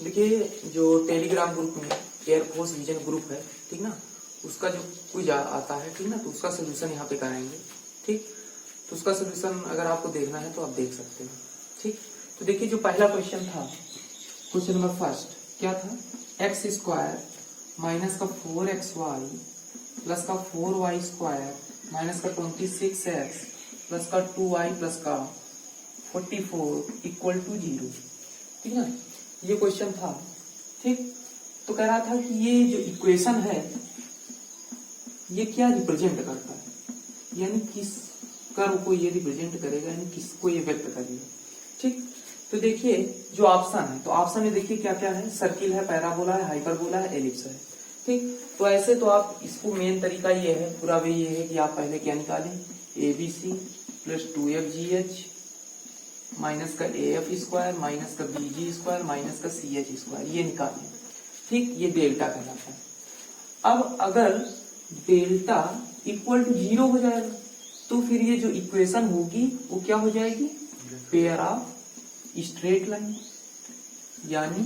देखिए जो Telegram group में एयरफोर्स विजन ग्रुप है, ठीक ना, उसका जो क्विज आता है, ठीक ना, तो उसका सोल्यूशन यहाँ पे कराएंगे। ठीक, तो उसका सोल्यूशन अगर आपको देखना है तो आप देख सकते हो। ठीक, तो देखिए जो पहला क्वेश्चन था, क्वेश्चन नंबर फर्स्ट क्या था, एक्स स्क्वायर माइनस का 4xy प्लस का 4y² माइनस का 26x प्लस का 2y प्लस का 44 इक्वल टू 0। ठीक ना, ये क्वेश्चन था। ठीक, तो कह रहा था कि ये जो इक्वेशन है ये क्या रिप्रेजेंट करता है, यानी किस कर्व को ये रिप्रेजेंट करेगा, यानी किसको ये व्यक्त करेगा। ठीक, तो देखिए जो ऑप्शन है, तो ऑप्शन में देखिए क्या क्या है, सर्किल है, पैराबोला है, हाइपरबोला है, एलिप्स है। ठीक, तो ऐसे तो आप इसको मेन तरीका ये है, पूरा वे ये है कि आप पहले क्या निकालें, ABC प्लस 2FGH माइनस का AF² माइनस का BG² माइनस का CH², ये निकालें। ठीक, ये डेल्टा कहलाता है। अब अगर डेल्टा इक्वल टू 0 हो जाएगा तो फिर ये जो इक्वेशन होगी वो क्या हो जाएगी, पेयर ऑफ स्ट्रेट लाइन, यानी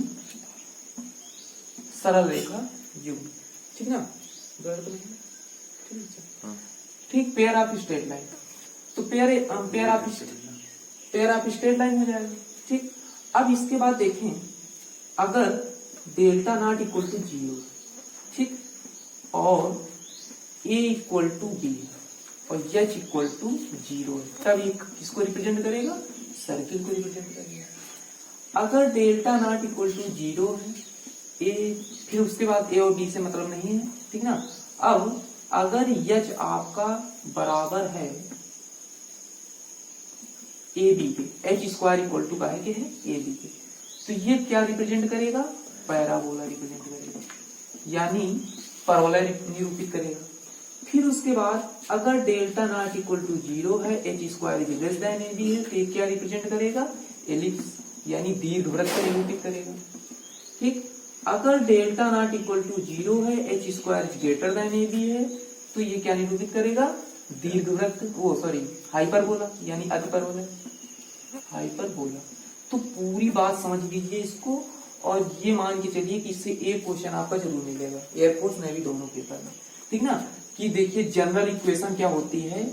सरल रेखा युग्म। ठीक ना, ठीक, पेयर ऑफ स्ट्रेट लाइन, तो पेयर ऑफ स्ट्रेट लाइन हो जाएगा। ठीक, अब इसके बाद देखें, अगर डेल्टा नॉट इक्वल टू 0, ठीक, और A इक्वल टू B और H इक्वल टू 0, तब ये किसको रिप्रेजेंट करेगा, सर्किल को रिप्रेजेंट करेगा। अगर डेल्टा नॉट इक्वल टू 0 है, A, फिर उसके बाद A और B से मतलब नहीं है। ठीक ना, अब अगर H आपका बराबर है AB के, H² इक्वल टू का है कि है AB के, तो ये क्या रिप्रेजेंट करेगा, पैराबोला रिप्रेजेंट करेगा, यानी परवलय निरूपित करेगा। फिर उसके बाद अगर डेल्टा नॉट इक्वल टू 0 है, H² is less than AB है, तो ये क्या रिप्रेजेंट करेगा, एलिप्स, यानी दीर्घवृत्त निरूपित करेगा। ठीक, अगर डेल्टा नॉट इक्वल टू 0 है, H² is greater than AB है, तो ये क्या निरूपित करेगा, दीर्घवृत्त, वो सॉरी हाइपरबोला, यानी अतिपरवलय, हाइपरबोला। तो पूरी बात समझ लीजिए इसको, और ये मान के चलिए कि इससे एक क्वेश्चन आपका जरूर मिलेगा एयरफोर्स नेवी दोनों पेपर में। ठीक ना, कि देखिए जनरल इक्वेशन क्या होती है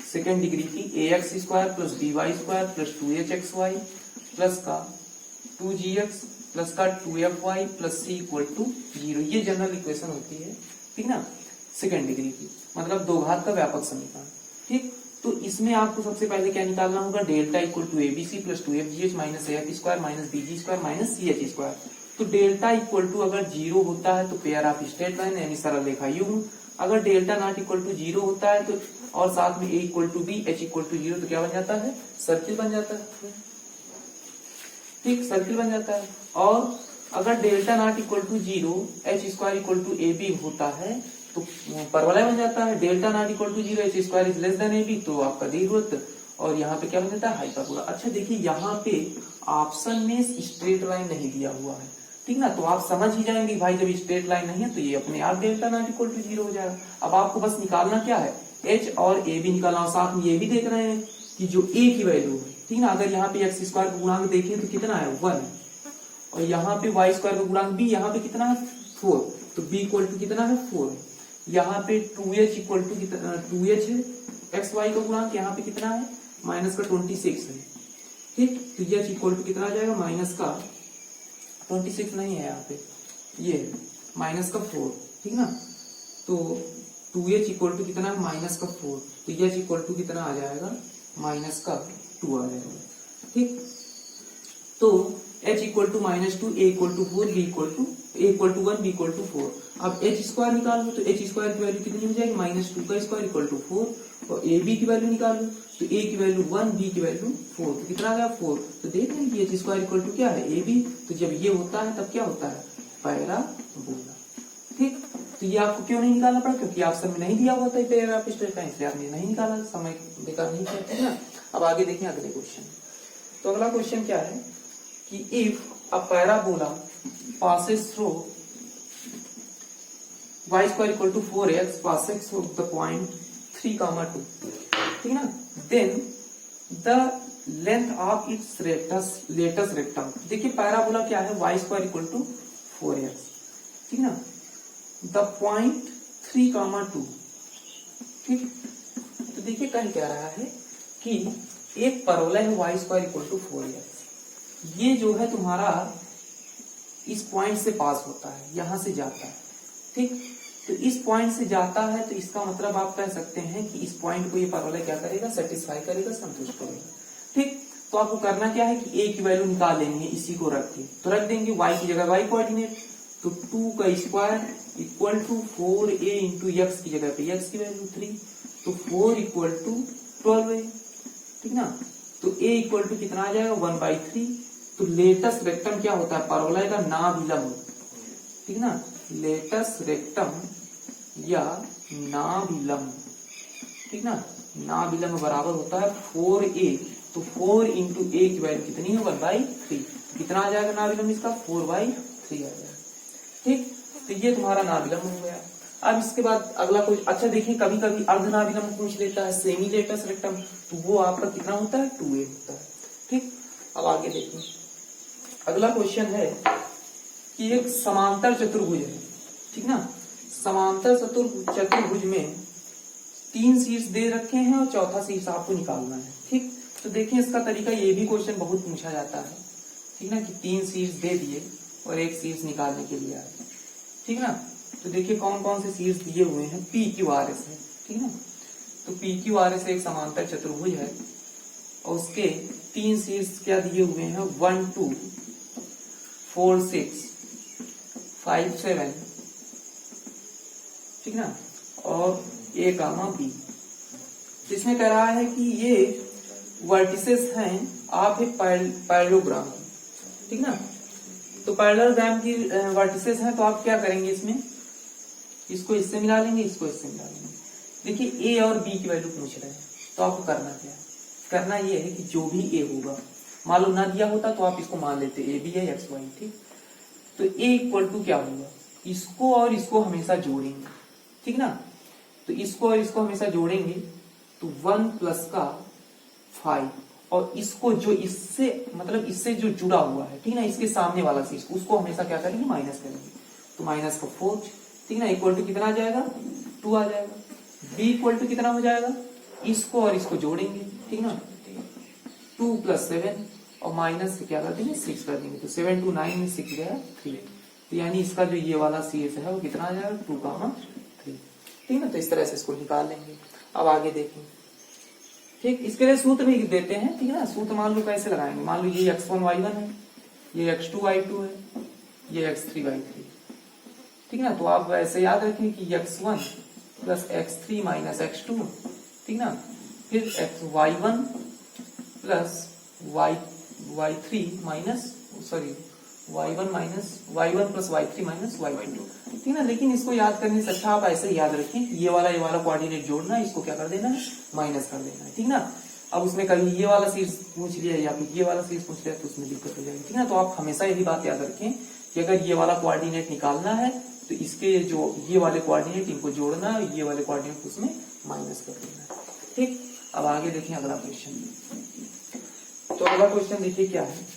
सेकेंड डिग्री की, ax² plus by² plus 2hxy plus का 2gx प्लस का 2fy plus c equal to 0, ये जनरल इक्वेशन होती है। ठीक ना, सेकेंड डिग्री की, मतलब दो घात का व्यापक समीकरण। ठीक, तो इसमें आपको सबसे पहले क्या निकालना होगा, delta equal to ABC plus 2FGH minus AF² minus BG² minus CH²। तो डेल्टा इक्वल टू अगर 0 होता है तो पेयर ऑफ स्ट्रेट लाइन, यानी सरल रेखा युग्म। अगर डेल्टा नॉट इक्वल टू 0 होता है तो, और साथ में A equal to B, H equal to 0, तो क्या बन जाता है, सर्किल बन जाता है। ठीक, सर्किल बन जाता है। और अगर delta not equal to 0, H² equal to AB होता है तो परवलय बन जाता है। Delta not equal to 0, H² is less than AB, तो आपका दीर्घवृत्त, और यहाँ पे क्या बन जाता है, हाइपरबोला। अच्छा देखिए यहाँ पे ऑप्शन में स्ट्रेट लाइन नहीं दिया हुआ है। ठीक ना, तो आप समझ ही जाएंगे भाई जब स्ट्रेट लाइन नहीं है तो ये अपने आप डेल्टा नॉट इक्वल टू 0 हो जाएगा। अब आपको बस निकालना क्या है, H और AB निकालना, और साथ में ये भी देख रहे हैं कि जो A की वैल्यू है, ठीक ना, अगर यहाँ पे x² का गुणांक देखें तो कितना है 1, और यहाँ पे y² का गुणांक B, यहाँ पे कितना है 4, तो B इक्वल टू कितना है 4। यहाँ पे 2h इक्वल टू 2h है, xy का गुणांक यहाँ पे कितना है, माइनस का 26 है। ठीक, तो h इक्वल टू कितना आ जाएगा, माइनस का 26 नहीं है यहाँ पे, ये माइनस का 4। ठीक ना, तो 2h इक्वल टू कितना है, माइनस का 4, तो h इक्वल टू कितना आ जाएगा, माइनस का 2 आ जाएगा। ठीक, तो h equal to -2, a equal to 4, b equal to a equal to 1, b equal to 4। अब h² निकालो तो h² की वैल्यू कितनी हो जाएगी, -2 का स्क्वायर इक्वल टू 4, और ab की वैल्यू निकालो तो a की वैल्यू 1, b की वैल्यू 4, तो कितना आ गया 4। तो देख रहे हैं कि h² इक्वल टू क्या है, ab, तो जब ये होता है तब क्या होता है, पैराबोला। ठीक, तो ये आपको क्यों नहीं निकालना पड़ा, क्योंकि ऑप्शन में नहीं दिया हुआ था पेयर ऑफ स्ट्रेट लाइन, इसलिए आपने नहीं निकाला, समय बेकार नहीं किया ना। अब आगे देखें अगले क्वेश्चन। तो अगला क्वेश्चन क्या है कि if a parabola passes through y² equal to 4x passes through the point 3, 2, ठीक ना, then the length of its latus rectum. देखिए पैराबोला क्या है, Y square equal to 4x, ठीक ना। द पॉइंट 3,2, ठीक। तो देखिए कह रहा है कि एक पैराबोला है Y square equal to 4x, ये जो है तुम्हारा इस पॉइंट से पास होता है, यहां से जाता है, ठीक। तो इस पॉइंट से जाता है तो इसका मतलब आप कह सकते हैं कि इस पॉइंट को ये पैराबोला क्या करेगा, सेटिस्फाई करेगा, संतुष्ट करेगा, ठीक। तो आपको करना क्या है कि a की वैल्यू निकाल लेनी है, इसी को रख के तो रख देंगे y की जगह y कोऑर्डिनेट, तो 2 का square equal to 4a into x की जगह पे x की वैल्यू 3, तो 4 इक्वल टू 12a, ठीक ना। तो a इक्वल टू कितना आ जाएगा 1/3। तो लेटेस्ट रेक्टम क्या होता है, पैराबोला का नाभिलंब, ठीक ना। लेटेस्ट रेक्टम या नाभिलंब, ठीक ना। नाभिलंब बराबर होता है 4a, तो 4 इंटू a की वैल्यू कितनी है 1/3, कितना आ जाएगा नाभिलंब इसका 4/3 आ जाएगा, ठीक। तो ये तुम्हारा नाभिलंब हो गया। अब इसके बाद अगला कुछ अच्छा देखिए, कभी कभी अर्धनाभिलंब पूछ लेता है, सेमी लेटेस्ट रेक्टम, तो वो आपका कितना होता है 2a होता है, ठीक। अब आगे देखिए, अगला क्वेश्चन है कि एक समांतर चतुर्भुज है, ठीक ना। समांतर चतुर्भुज में 3 शीर्ष दे रखे हैं और चौथा शीर्ष आपको निकालना है, ठीक। तो देखिए इसका तरीका, ये भी क्वेश्चन बहुत पूछा जाता है, ठीक ना, कि 3 शीर्ष दे दिए और एक शीर्ष निकालने के लिए आए, ठीक ना। तो देखिए कौन कौन से शीर्ष दिए हुए हैं, PQRS है, ठीक ना। तो PQRS एक समांतर चतुर्भुज है और उसके 3 शीर्ष क्या दिए हुए हैं, 1 2 4 6 5 7, ठीक ना, और A, B। इसमें कह रहा है कि ये वर्टिसेस हैं आप एक पैरेललोग्राम, ठीक ना। तो पैरेललोग्राम की वर्टिसेस हैं, तो आप क्या करेंगे, इसमें इसको इससे मिला लेंगे, इसको इससे मिला लेंगे। देखिए A और B की वैल्यू पूछ रहे हैं, तो आपको करना क्या है, करना ये है कि जो भी A होगा, मान लो ना दिया होता तो आप इसको मान लेते A B है x y, ठीक। तो A इक्वल टू क्या होगा, इसको और इसको हमेशा जोड़ेंगे, ठीक ना। तो इसको और इसको हमेशा जोड़ेंगे तो 1 प्लस का 5, और इसको जो इससे मतलब इससे जो जुड़ा हुआ है, ठीक ना, इसके सामने वाला शीर्ष, उसको हमेशा क्या करेंगे, माइनस करेंगे, तो माइनस का 4, ठीक ना, इक्वल टू कितना आ जाएगा 2 आ जाएगा। B इक्वल टू कितना हो जाएगा, इसको और इसको जोड़ेंगे, ठीक ना, 2 प्लस 7 और माइनस से क्या कर देंगे 6 कर देंगे, तो 7 2 9 में 6 गया 3, तो यानी इसका जो ये वाला शीर्ष है वो कितना आ जाएगा 2,3, ठीक ना। तो इस तरह से इसको निकाल लेंगे। अब आगे देखें, ठीक, इसके लिए सूत्र भी देते हैं, ठीक है ना। सूत्र मान लो कैसे लगाएंगे, मान लो ये x1 y1 है, ये x2 y2 है, ये x3 y3, ठीक ना। तो आप वैसे याद रखें कि x1 plus x3 minus x2, ठीक ना, फिर y1 plus y3 minus y1 plus y3 minus y2, ठीक ना। लेकिन इसको याद करने से अच्छा आप ऐसे याद रखें, ये वाला कोऑर्डिनेट जोड़ना है, इसको क्या कर देना है, माइनस कर देना है, ठीक ना। अब उसमें कभी ये वाला शीर्ष पूछ लिया या फिर ये वाला शीर्ष पूछ लिया तो उसमें दिक्कत हो जाएगी, ठीक ना। तो आप हमेशा यही बात याद रखें कि अगर ये वाला कोऑर्डिनेट निकालना है तो इसके जो ये वाले कोऑर्डिनेट इनको जोड़ना है, ये वाले कोऑर्डिनेट उसमें माइनस कर देना है, ठीक। अब आगे देखें अगला क्वेश्चन। तो अगला क्वेश्चन देखिए क्या है,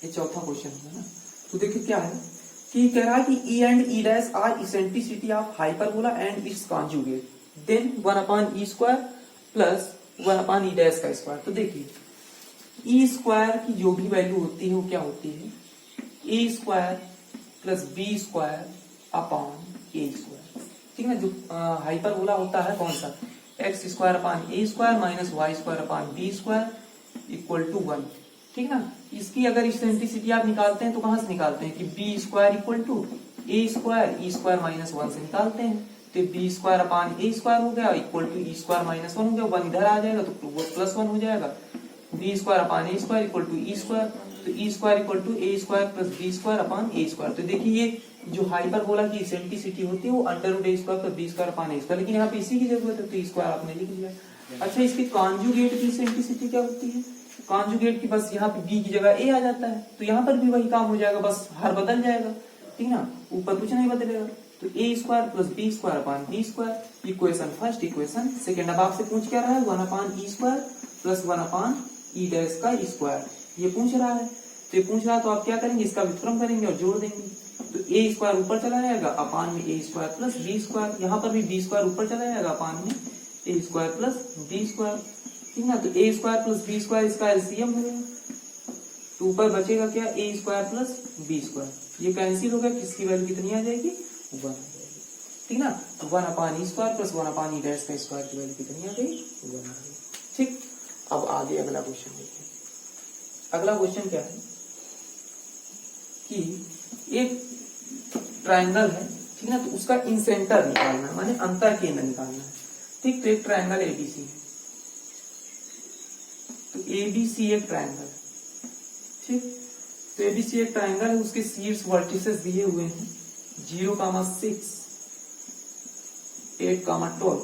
ये चौथा क्वेश्चन है ना। तो देखिए क्या है कि कह रहा है कि E and E dash are eccentricity of hyperbola and its conjugate, then 1/e square plus 1/e dash का स्क्वायर। तो देखिए E स्क्वायर की जो भी वैल्यू होती है वो क्या होती है, A square plus B square upon A square, ठीक है। जो हाइपरबोला होता है कौन सा, x square upon A square minus y square upon B square equal to 1, ठीक ना। इसकी अगर इसेंट्रिसिटी आप निकालते हैं तो कहां से निकालते हैं कि B square equal to A square E square minus 1 से निकालते हैं, तो B square upon A square हो गया equal to E square minus 1 हो गया, 1 इधर आ जाएगा तो वो प्लस 1 हो जाएगा, B square upon A square equal to E square, तो E square equal to A square plus B square upon A square. तो देखिए ये जो हाइपरबोला की इसेंट्रिसिटी होती है वो under root A square plus B square upon A square, लेकिन यहाँ पे इसी की जरूरत है तो ई स्क्वायर आपने लिख लिया। अच्छा इसकी कॉन्जुगेट की इसेंट्रिसिटी क्या होती है, कॉन्जुगेट की बस यहाँ पे बी की जगह ए आ जाता है, तो यहाँ पर भी वही काम हो जाएगा, बस हर बदल जाएगा, ठीक ना, ऊपर कुछ नहीं बदलेगा। तो A square plus B square upon B square, equation first, equation second. अब आपसे पूछ क्या रहा है 1 अपान ई स्क्वायर प्लस 1/e' का स्क्वायर। ये पूछ रहा है, तो ये पूछ रहा है तो आप क्या करेंगे, इसका व्युत्क्रम करेंगे और जोड़ देंगे। तो ए स्क्वायर ऊपर चला जाएगा अपान में ए स्क्वायर प्लस बी स्क्वायर, यहाँ पर भी बी स्क्वायर ऊपर चला जाएगा अपान में ए स्क्वायर प्लस बी स्क्वायर, ठीक ना। तो A square plus B square इसका एलसीएम हो गया, तो ऊपर बचेगा क्या, ए स्क्वायर प्लस बी स्क्वायर। ये कैंसिल हो गया, किसकी वैल्यू कितनी आ जाएगी, 1 आ जाएगी, ठीक ना। तो 1/e स्क्वायर प्लस 1/e' का स्क्वायर की वैल्यू कितनी आ गई, 1 आ गई, ठीक। अब आगे अगला क्वेश्चन देखिए। अगला क्वेश्चन क्या है कि एक ट्रायंगल है, ठीक ना, तो उसका इंसेंटर निकालना है, माने अंतर केंद्र निकालना है, ठीक। तो एक ट्रायंगल एबीसी है, तो एबीसी एक ट्रायंगल है, ठीक। तो एबीसी एक ट्रायंगल है, उसके शीर्ष वर्टिसेस दिए हुए हैं 0,6, 8,12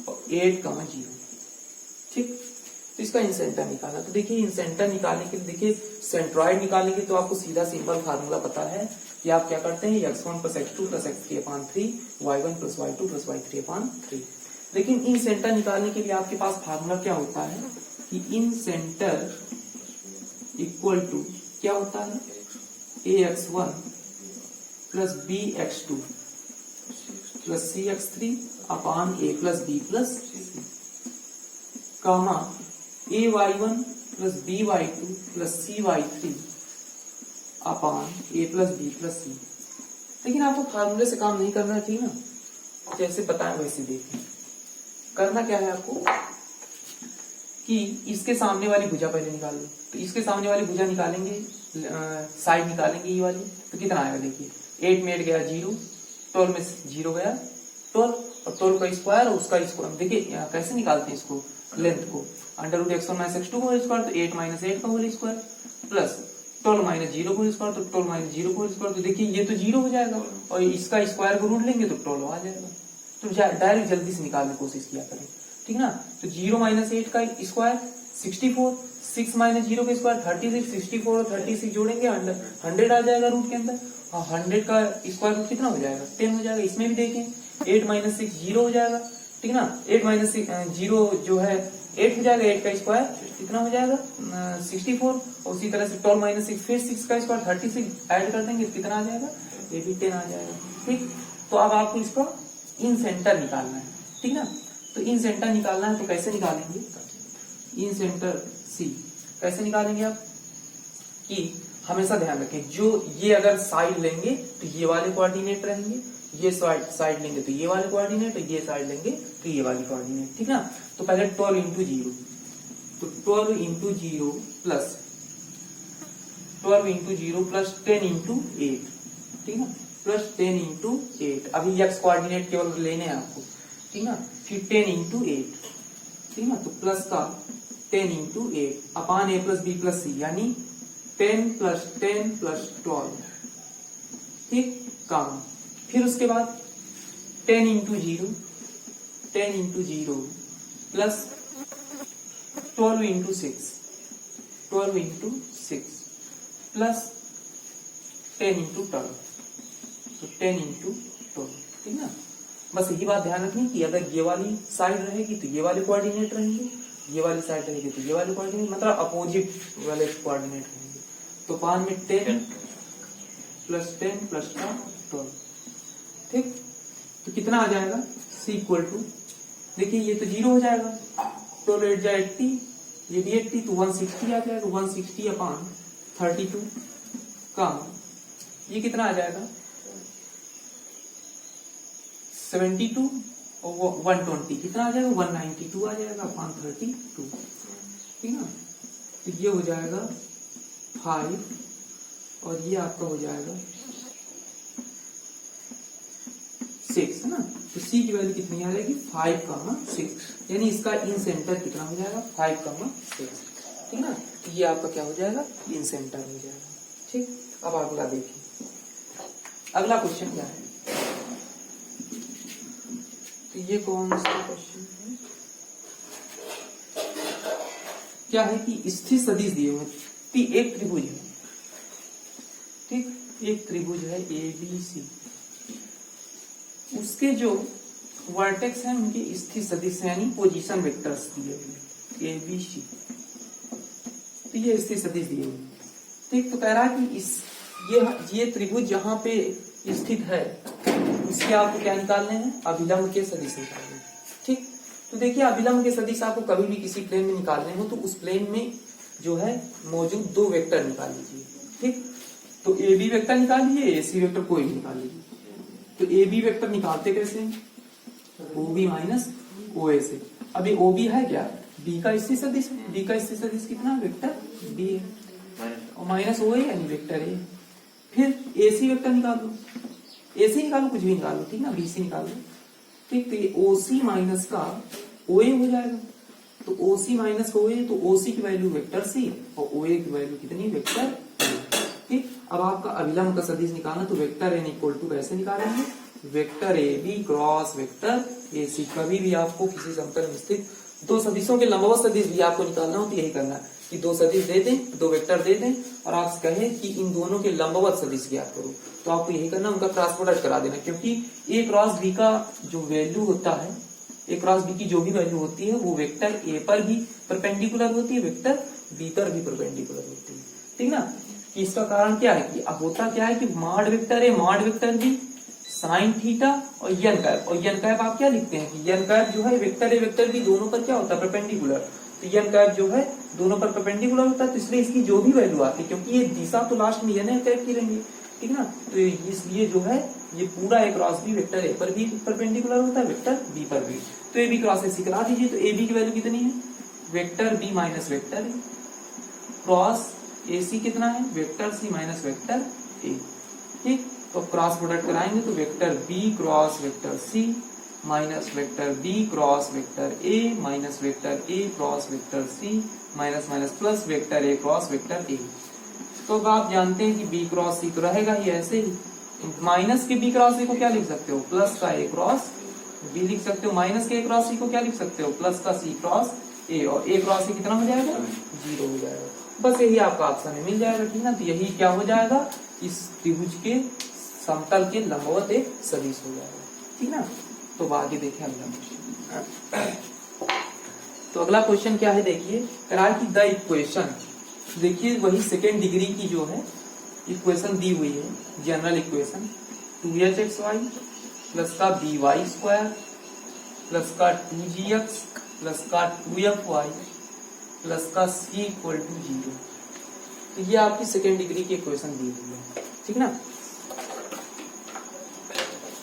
और 8,0, ठीक। तो इसका इंसेंटर निकालना, तो देखिए इंसेंटर निकालने के लिए, देखिए सेंट्रॉइड निकालने के लिए तो आपको सीधा सिंपल फार्मूला पता है कि आप क्या करते हैं, x1 + x2 + x3/3, y1 + y2 + y3/3। लेकिन इन सेंटर निकालने के लिए आपके पास फार्मूला क्या होता है कि इन सेंटर इक्वल टू क्या होता है, ax1 + bx2 + cx3 upon a + b + c, comma ay1 + by2 + cy3 upon a + b + c। लेकिन आपको फार्मूले से काम नहीं करना चाहिए ना, जैसे बताएं वैसे देखें। करना क्या है आपको कि इसके सामने वाली भुजा पहले निकाल लो। तो इसके सामने वाली भुजा निकालेंगे, साइड निकालेंगे ये वाली, तो कितना आएगा देखिए, 8 में 8 गया 0, 12 में 0 गया 12, और 12 का स्क्वायर और उसका स्क्वायर। देखिए कैसे निकालते हैं इसको, लेंथ को, √x1 - x2 होल स्क्वायर, तो 8 - 8 का whole square plus 12 - 0 whole square, तो 12 - 0 होल स्क्वायर। तो देखिए ये तो 0 हो जाएगा और इसका स्क्वायर को रूट लेंगे तो 12 आ जाएगा। तो डायरेक्ट जल्दी से निकालने की कोशिश किया करें, ठीक ना। तो 0 - 8 का स्क्वायर 64, 6 - 0 का स्क्वायर 36, 64 और 36 जोड़ेंगे 100 आ जाएगा रूट के अंदर, और 100 का स्क्वायर रूट कितना हो जाएगा, 10 हो जाएगा। इसमें भी देखें 8 - 6 0 हो जाएगा, ठीक ना। 8 - 0 जो है 8 हो जाएगा, 8 का स्क्वायर कितना हो जाएगा 64, और उसी तरह से 12 - 6 फिर 6 का स्क्वायर 36 ऐड कर देंगे कितना आ जाएगा, ये भी 10 आ जाएगा, ठीक। तो अब आपको इसका इन सेंटर निकालना है, ठीक ना। तो इन सेंटर निकालना है तो कैसे निकालेंगे, इन सेंटर सी कैसे निकालेंगे आप, कि हमेशा ध्यान रखें जो ये अगर साइड लेंगे तो ये वाले कोऑर्डिनेट रहेंगे, ये साइड लेंगे तो ये वाले कोऑर्डिनेट, ये साइड लेंगे तो ये वाली कोऑर्डिनेट, ठीक ना। तो पहले 12 × 0, तो 12 × 0 प्लस 12 × 0 प्लस 10 × 8, ठीक ना, प्लस 10 × 8। अभी x कोऑर्डिनेट केवल लेने हैं आपको, ठीक ना। फिर 10 × 8, ठीक ना, तो प्लस का 10 × 8 अपान a + b + c, यानी 10 + 10 + 12, ठीक, काम। फिर उसके बाद 10 × 0 प्लस 12 × 6 प्लस 10 × 12, तो 10 × 12, ठीक ना। बस यही बात ध्यान रखनी कि अगर ये वाली साइड रहेगी तो ये वाले कोऑर्डिनेट रहेंगे, ये वाली साइड रहेगी तो ये वाले कोऑर्डिनेट, मतलब अपोजिट वाले कोऑर्डिनेट रहेंगे। तो 5 में 10 + 10 + 12, ठीक। तो कितना आ जाएगा, C = देखिए ये तो 0 हो जाएगा, 12 8 जा 80, ये भी 80, तो 160 आ जाएगा, 160/32 कम, ये कितना आ जाएगा 72 और 120 कितना आ जाएगा 192 आ जाएगा अपॉन 32, ठीक ना। तो ये हो जाएगा 5 और ये आपका हो जाएगा 6, है ना। तो C की वैल्यू कितनी आ जाएगी 5,6, यानी इसका इन सेंटर कितना हो जाएगा 5,6, ठीक ना। तो ये आपका क्या हो जाएगा इन सेंटर हो जाएगा, ठीक। अब अगला देखिए, अगला क्वेश्चन क्या है, तो ये कौन सा क्वेश्चन है, क्या है कि स्थिर सदिश दिए हुए, एक त्रिभुज है, ठीक, एक त्रिभुज है ABC, उसके जो वर्टेक्स हैं उनके स्थिर सदिश यानी पोजीशन वेक्टर्स दिए हुए, ABC, तो ये स्थिर सदिश दिए हुए। ठीक, तो कह रहा है कि ये त्रिभुज जहां पे स्थित है इसके आपको क्या निकालने हैं, अभिलंब के सदिश निकालने हैं। ठीक, तो देखिए अभिलंब के सदिश आपको कभी भी किसी प्लेन में निकालने हो तो उस प्लेन में जो है मौजूद दो वेक्टर निकाल लीजिए। ठीक, तो ए बी वेक्टर निकाल लीजिए, AC वेक्टर कोई भी निकाल लीजिए। तो ए बी वेक्टर निकालते कैसे, OB माइनस OA से। अब ये OB है क्या, B का स्थिर सदिश, B का स्थिर सदिश कितना वेक्टर B है, और माइनस OA यानी वेक्टर A। फिर AC वेक्टर निकालो, AC निकालो, कुछ भी निकालो, ठीक ना, BC निकालो। ठीक, तो ये OC माइनस का OA हो जाएगा। तो OC माइनस OA, तो OC की वैल्यू वेक्टर C और OA की वैल्यू कितनी, वेक्टर A। ठीक, अब आपका अभिलंब का सदिश निकालना, तो वेक्टर n इक्वल टू कैसे निकालेंगे, vector AB cross vector AC। कभी भी आपको किसी समतल में स्थित दो सदिशों के लंबवत सदिश भी आपको निकालना हो तो यही करना है कि दो सदिश दे दें, दो वेक्टर दे दें और आप कहें कि इन दोनों के लंबवत सदिश ज्ञात करो, तो आपको यही करना, उनका क्रॉस प्रोडक्ट करा देना। क्योंकि A क्रॉस B का जो वैल्यू होता है, A क्रॉस B की जो भी वैल्यू होती है वो वेक्टर A पर भी परपेंडिकुलर होती है, वेक्टर B पर भी परपेंडिकुलर होती है। ठीक ना, कि इसका कारण क्या है कि अब होता क्या है कि mod vector A mod vector B sine theta और n कैप, और n कैप आप क्या लिखते हैं कि n कैप जो है वेक्टर A वेक्टर B दोनों पर क्या होता है, परपेंडिकुलर। तो n कैप जो है दोनों पर परपेंडिकुलर होता है, तो इसलिए इसकी जो भी वैल्यू आती है, क्योंकि ये दिशा तो लास्ट में n कैप की रहेंगी, ठीक ना, तो इसलिए जो है ये पूरा A cross B vector A पर भी परपेंडिकुलर होता है, वेक्टर B पर भी। तो AB क्रॉस AC करा दीजिए, तो AB की वैल्यू कितनी है, vector B minus vector A cross AC कितना है, vector C minus vector A। ठीक, तो क्रॉस प्रोडक्ट कराएंगे तो vector B cross vector C minus vector B cross vector A minus vector A cross vector C minus minus plus vector A cross vector A। तो अब आप जानते हैं कि B क्रॉस C तो रहेगा ही ऐसे ही, माइनस के B क्रॉस C को क्या लिख सकते हो, प्लस का A क्रॉस B लिख सकते हो, माइनस के A क्रॉस C को क्या लिख सकते हो, प्लस का C क्रॉस A, और A क्रॉस C कितना हो जाएगा, 0 हो जाएगा। बस यही आपका ऑप्शन में मिल जाएगा, ठीक ना। तो यही क्या हो जाएगा, इस त्रिभुज के समतल के लंबवत एक सदिश हो जाएगा, ठीक ना। तो आगे देखें अगला क्वेश्चन। तो अगला क्वेश्चन क्या है, देखिए कह कि द इक्वेशन, देखिए वही सेकेंड डिग्री की जो है इक्वेशन दी हुई है, जनरल इक्वेशन 2hxy प्लस का by स्क्वायर प्लस का 2gx प्लस का 2fy प्लस का c इक्वल टू 0। तो ये आपकी सेकेंड डिग्री की इक्वेशन दी हुई है, ठीक ना।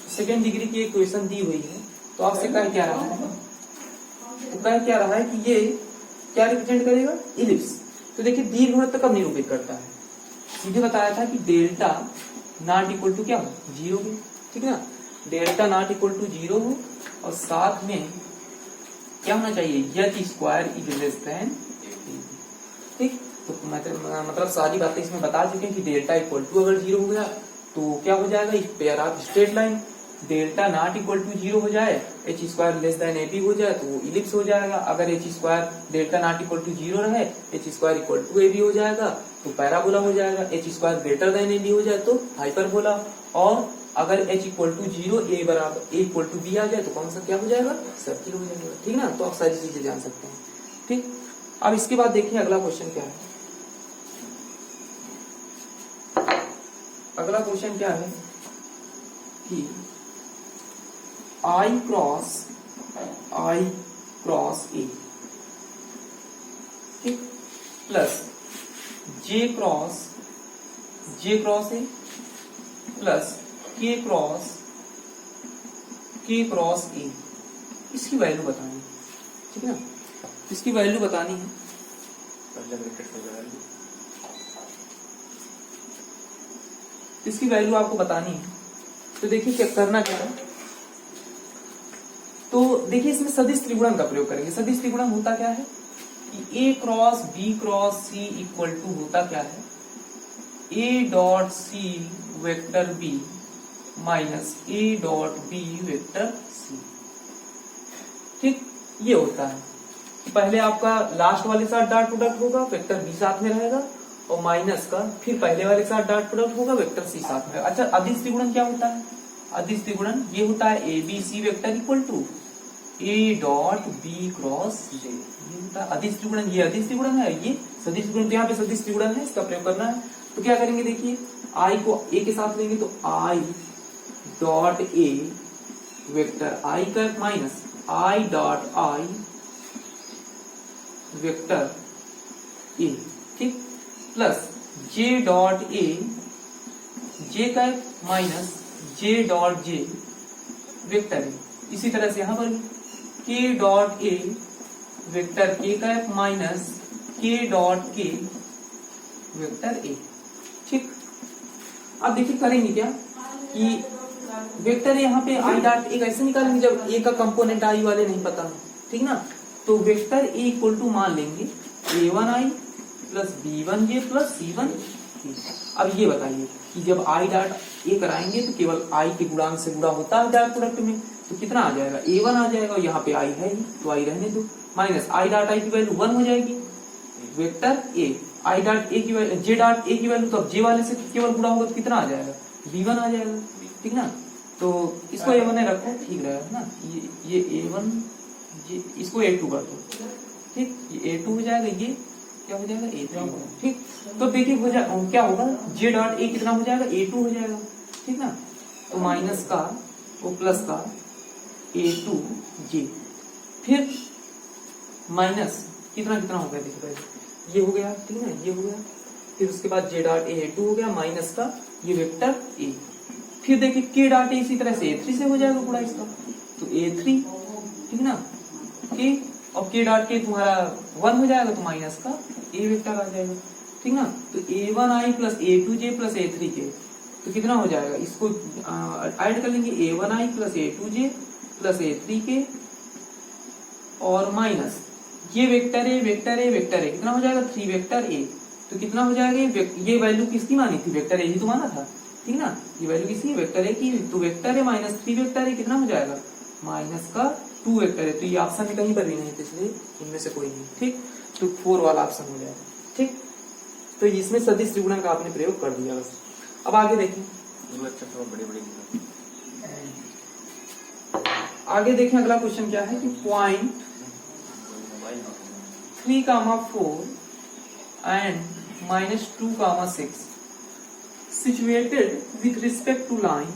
सेकेंड डिग्री की इक्वेशन दी हुई है, तो आपसे कह क्या रहा है, तो कह क्या रहा है कि ये क्या रिप्रेजेंट करेगा, इलिप्स। तो देखिए दीर्घवृत्त कब निरूपित करता है, सीधे बताया था कि डेल्टा नॉट इक्वल टू क्या हो, 0 हो, ठीक है ना। डेल्टा नॉट इक्वल टू 0 हो और साथ में क्या होना चाहिए, H square is less then, ठीक। तो मतलब सारी बातें इसमें बता चुके हैं कि डेल्टा इक्वल टू अगर 0 हो गया तो क्या हो जाएगा, एक pair of straight line. Delta not equal to 0 हो जाए, H square less than AB हो जाए तो वो इलिप्स हो जाएगा। अगर H square delta not equal to 0 रहे, H square equal to AB हो जाएगा तो पैराबोला हो जाएगा। H square greater than AB हो जाए तो हाइपरबोला। और अगर h इक्वल टू 0 a बराबर a इक्वल टू b आ जाए तो कौन सा क्या हो जाएगा, सर्किल हो जाएगा, ठीक ना। तो आप सारी चीजें जान सकते हैं, ठीक। अब इसके बाद देखिए अगला क्वेश्चन क्या है। अगला क्वेश्चन क्या है कि I क्रॉस A, ठीक, plus J cross A plus K cross A, इसकी वैल्यू बतानी है, ठीक है ना। इसकी वैल्यू बतानी है, इसकी वैल्यू आपको बतानी है। तो देखिए क्या करना क्या है, तो देखिए इसमें सदिश त्रिगुणन का प्रयोग करेंगे। सदिश त्रिगुणन होता क्या है कि A cross B cross C equal to होता क्या है, A dot C vector B minus A dot B vector C, ठीक। ये होता है पहले आपका लास्ट वाले साथ डॉट प्रोडक्ट होगा, वेक्टर B साथ में रहेगा, और माइनस का फिर पहले वाले के साथ डॉट प्रोडक्ट होगा, वेक्टर C साथ में। अच्छा अदिश त्रिगुणन क्या होता है, अदिश त्रिगुणन ये होता है ABC vector equal to A dot B cross J, ये होता है अदिश त्रिगुणन। ये अदिश त्रिगुणन है, ये सदिश त्रिगुणन, तो यहाँ पे सदिश त्रिगुणन है, इसका प्रयोग करना है। तो क्या करेंगे, देखिए आई को ए के साथ लेंगे तो आई डॉट ए वेक्टर आई का minus I dot I vector A, ठीक, प्लस जे डॉट ए जे का minus J dot J vector A. इसी तरह से यहां पर के डॉट ए वेक्टर के का माइनस के डॉट के वेक्टर ए, ठीक। अब देखिए करेंगे क्या कि वेक्टर यहाँ पे आई डॉट ए कैसे निकालेंगे जब ए का कंपोनेंट आई वाले नहीं पता है, ठीक ना। तो वेक्टर ए इक्वल टू मान लेंगे a1i plus b1j plus c1। अब ये बताइए कि जब आई डॉट ए कराएंगे तो केवल आई के गुणांक से गुणा होता है डॉट प्रोडक्ट में, तो कितना आ जाएगा, a1 आ जाएगा, और यहाँ पे आई है ही तो आई रहने दो, माइनस आई डॉट आई की वैल्यू 1 हो जाएगी, vector A I dot A की वैल्यू जे डॉट ए की वैल्यू तो अब जे वाले से केवल गुणा होगा तो कितना आ जाएगा, b1 आ जाएगा, ठीक ना। तो इसको a1 रखो, ठीक रहेगा ना। ये a1 ये इसको a2 कर दो, ठीक, ये a2 हो जाएगा, ये क्या हो जाएगा a3, ठीक। तो देखिए क्या होगा, j डॉट ए कितना हो जाएगा, a2 हो जाएगा, ठीक ना। तो माइनस का वो प्लस का a2j, फिर माइनस कितना कितना हो गया, देखिए पहले ये हो गया, ठीक है, ये हो गया, फिर उसके बाद j डॉट ए a2 हो गया, माइनस का ये वेक्टर a, फिर देखिए k डॉट ए इसी तरह से a3 से हो जाएगा पूरा इसका, तो a3, ठीक ना, k और k डॉट के तुम्हारा 1 हो जाएगा तो माइनस का a वेक्टर आ जाएगा, ठीक ना। तो a1i plus a2j plus a3k तो कितना हो जाएगा, इसको ऐड कर लेंगे, a1i plus a2j plus a3k और माइनस ये vector A vector A vector A कितना हो जाएगा, 3 वेक्टर ए, तो कितना हो जाएगा, ये वैल्यू किसकी मानी थी, वेक्टर ए ही तो माना था, ठीक ना। ये वैल्यू किसकी, वेक्टर ए की, तो vector A minus 3 vector A कितना हो जाएगा, माइनस का 2 वेक्टर है। तो ये ऑप्शन में कहीं पर भी नहीं है, इसलिए इनमें से कोई नहीं, ठीक। तो 4 वाला ऑप्शन हो जाएगा, ठीक। तो इसमें सदिश त्रिगुणन का आपने प्रयोग कर दिया बस। अब आगे देखिए, आगे देखें अगला क्वेश्चन क्या है कि point 3,4 and -2,6 situated with respect to line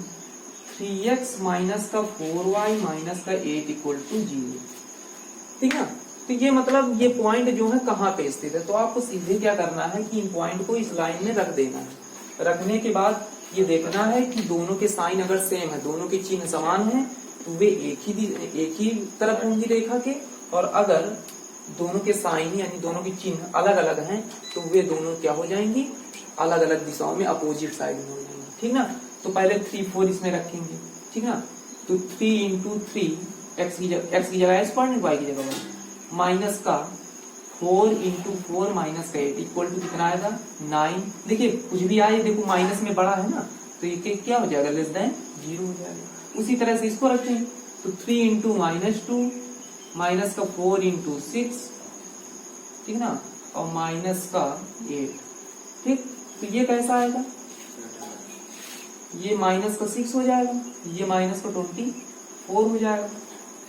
3x minus का 4y माइनस का 8 इक्वल टू 0, ठीक है। तो ये मतलब ये पॉइंट जो है कहाँ पे स्थित है, तो आपको सीधे क्या करना है कि इन पॉइंट को इस लाइन में रख देना है। रखने के बाद ये देखना है कि दोनों के साइन अगर सेम है, दोनों के चिन्ह समान है तो वे एक ही तरफ होंगी रेखा के, और अगर दोनों के साइन यानी दोनों के चिन्ह अलग अलग हैं तो वे दोनों क्या हो जाएंगी, अलग अलग दिशाओं में अपोजिट साइड में हो जाएंगे, ठीक ना। तो पहले 3 4 इसमें रखेंगे, ठीक ना। तो 3 इंटू 3 एक्स की जगह एस पढ़ने, वाई की जगह वाई, माइनस का 4 इंटू 4 माइनस का 8 इक्वल टू कितना आएगा 9। देखिए कुछ भी आए, देखो माइनस में बड़ा है ना, तो ये क्या हो जाएगा, लेस देन 0 हो जाएगा। उसी तरह से इसको रखें तो 3 इंटू -2 माइनस का 4 इंटू 6, ठीक ना, और माइनस का 8, ठीक। तो ये कैसा आएगा, ये माइनस का 6 हो जाएगा, ये माइनस का 24 हो जाएगा,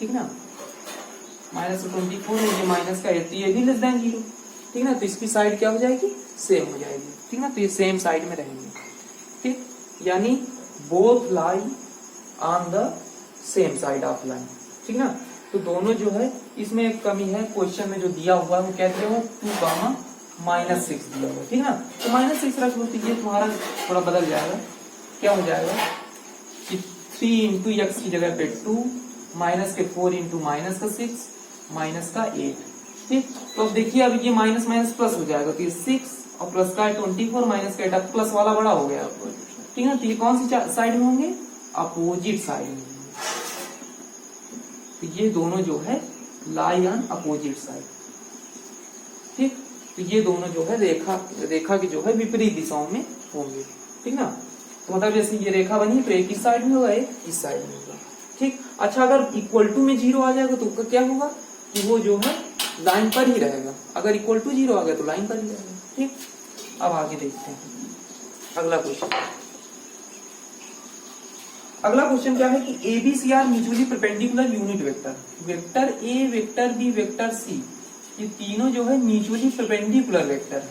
ठीक ना, माइनस का 24 है, ये माइनस का 8, ये भी लेस देन 0, ठीक ना। तो इसकी साइड क्या हो जाएगी, सेम हो जाएगी, ठीक ना। तो ये सेम साइड में रहेंगे, ठीक, यानी both lie on the same side of line, ठीक ना। तो दोनों जो है, इसमें एक कमी है, क्वेश्चन में जो दिया हुआ है वो कहते हो 2, -6 दिया हुआ, ठीक ना। तो -6 रख लो, तो ये तुम्हारा थोड़ा बदल जाएगा, क्या हो जाएगा कि 3 इंटू एक्स की जगह पे 2 माइनस के 4 इंटू माइनस का 6 माइनस का 8, ठीक। तो अब देखिए अब ये माइनस माइनस प्लस हो जाएगा, तो ये 6 और प्लस का 24 माइनस का 8, प्लस वाला बड़ा हो गया, ठीक है। तो ये कौन सी साइड में होंगे, अपोजिट साइड में। तो ये दोनों जो है लाई ऑन अपोजिट साइड, ठीक। तो ये दोनों जो है रेखा की जो है विपरीत दिशाओं में होंगे, ठीक ना। तो मतलब जैसे ये रेखा बनी तो एक इस साइड में होगा, एक इस साइड में होगा, ठीक। अच्छा अगर इक्वल टू में 0 आ जाएगा तो क्या होगा कि वो जो है लाइन पर ही रहेगा, अगर इक्वल टू 0 आ गया तो लाइन पर ही रहेगा, ठीक। अब आगे देखते हैं अगला क्वेश्चन। अगला क्वेश्चन क्या है कि A B C are mutually perpendicular unit vector, vector A, vector B, vector C, ये तीनों जो है म्यूचुअली परपेंडिकुलर वेक्टर है,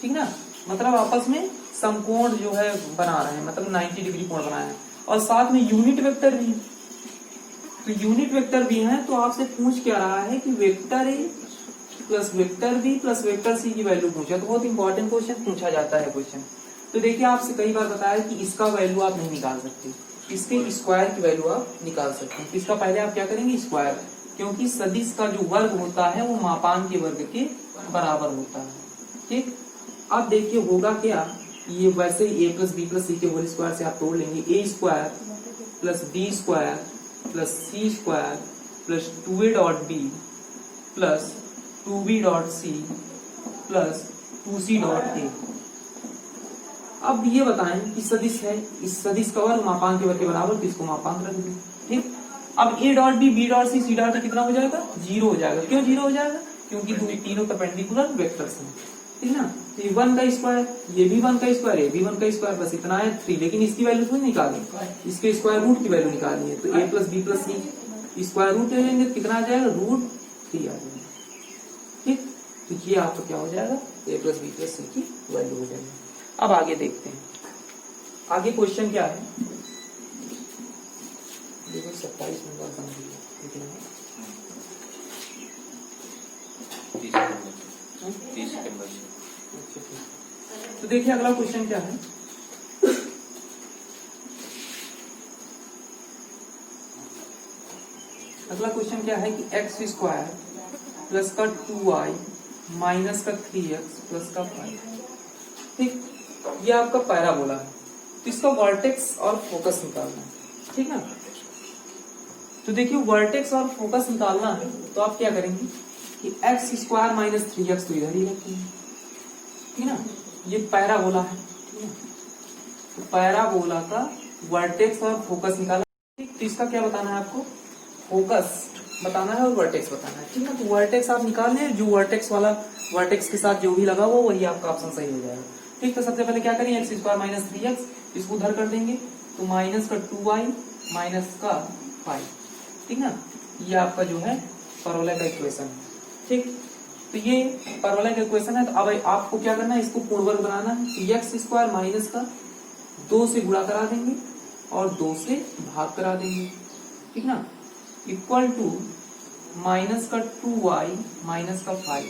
ठीक ना, मतलब आपस में समकोण जो है बना रहे हैं, मतलब 90 डिग्री कोण बनाए हैं, और साथ में यूनिट वेक्टर भी, तो यूनिट वेक्टर भी है। तो आपसे पूछ क्या रहा है कि vector A plus vector B plus vector C की वैल्यू पूछा, तो बहुत इंपॉर्टेंट क्वेश्चन पूछा जाता है क्वेश्चन। तो देखिए आपसे कई बार बताया कि इसका वैल्यू आप नहीं निकाल सकते, इसके स्क्वायर की वैल्यू आप निकाल सकते हैं। तो इसका पहले आप क्या करेंगे, स्क्वायर, क्योंकि सदिश का जो वर्ग होता है वो मापांक के वर्ग के बराबर होता है, ठीक। अब देखिए होगा क्या, ये वैसे ही A plus B plus C के होल स्क्वायर से आप तोड़ लेंगे, A square plus B square plus C square plus 2a dot B plus 2b dot C plus 2c dot A. अब ये बताएं कि सदिश है, इस सदिश का वर्ग मापांक के वर्ग के बराबर, तो इसको मापांक रख दें, ठीक। अब A dot B, B dot C, C dot कितना हो जाएगा, 0 हो जाएगा। क्यों 0 हो जाएगा, क्योंकि तीनों परपेंडिकुलर वेक्टर्स हैं, ठीक ना। तो ये 1 का स्क्वायर, ये भी 1 का स्क्वायर, ये भी 1 का स्क्वायर, बस इतना है 3। लेकिन इसकी वैल्यू थोड़ी निकालनी, इसके स्क्वायर रूट की वैल्यू निकालनी है। तो ए plus B plus C square root ले लेंगे, कितना आ जाएगा, √3 आ जाएगा, ठीक। तो ये आपका क्या हो जाएगा, ए प्लस बी प्लस सी की वैल्यू हो जाएगी। अब आगे देखते हैं, आगे क्वेश्चन क्या है, देखो 27 मिनट का कितना है, 30 सेकंड बचे। तो देखिए अगला क्वेश्चन क्या है, अगला क्वेश्चन क्या है कि एक्स स्क्वायर प्लस का 2y माइनस का 3x प्लस का 5, ठीक। ये आपका पैराबोला है, तो इसका वर्टेक्स और फोकस निकालना है, ठीक ना। तो देखिए वर्टेक्स और फोकस निकालना है, तो आप क्या करेंगे कि एक्स स्क्वायर माइनस 3x तो इधर ही रखेंगे, ठीक ना। ये पैराबोला है, ठीक है, तो पैराबोला का वर्टेक्स और फोकस निकालना, ठीक। तो इसका क्या बताना है आपको, फोकस बताना है और वर्टेक्स बताना है, ठीक ना। तो वर्टेक्स आप निकाल लें, जो वर्टेक्स वाला, वर्टेक्स के साथ जो भी लगा हुआ वही आपका ऑप्शन सही हो जाएगा, ठीक। तो सबसे पहले क्या करेंगे, एक्स स्क्वायर माइनस 3x, इसको उधर कर देंगे, तो माइनस का 2y माइनस का 5, ठीक ना। ये आपका जो है परवलय का इक्वेशन है, ठीक। तो ये परवलय का इक्वेशन है। तो अब आपको क्या करना है, इसको पूर्ण वर्ग बनाना है। तो एक्स स्क्वायर माइनस का 2 से गुणा करा देंगे और 2 से भाग करा देंगे, ठीक ना, इक्वल टू माइनस का 2y माइनस का 5।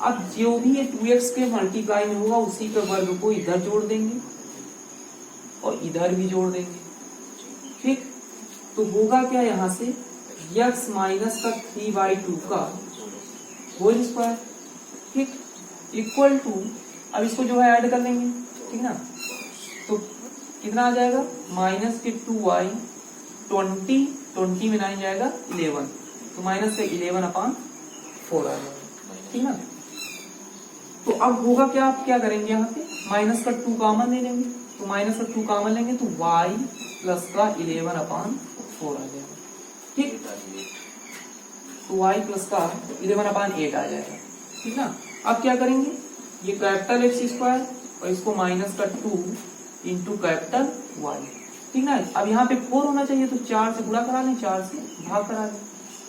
अब जो भी ये 2x के मल्टीप्लाई में होगा उसी के वर्ग को इधर जोड़ देंगे और इधर भी जोड़ देंगे, ठीक। तो होगा क्या, यहाँ से x माइनस का 3/2 का होल स्क्वायर, ठीक, इक्वल टू, अब इसको जो है ऐड कर लेंगे, ठीक ना। तो कितना आ जाएगा, माइनस के 2y 20 में 9 जाएगा 11, तो माइनस से 11/4 आ जाएगा, ठीक ना। तो अब होगा क्या, आप क्या करेंगे, यहाँ पे माइनस का 2 कॉमन ले लेंगे, तो माइनस का 2 कॉमन लेंगे तो y प्लस का 11/4 आ जाएगा, ठीक। तो y प्लस का 11/8 आ जाएगा, ठीक ना। अब क्या करेंगे, ये कैपिटल एक्स स्क्वायर और इसको माइनस का 2 इंटू कैपिटल y, ठीक ना। अब यहाँ पे 4 होना चाहिए, तो 4 से गुणा करा लें, 4 से भाग करा लें,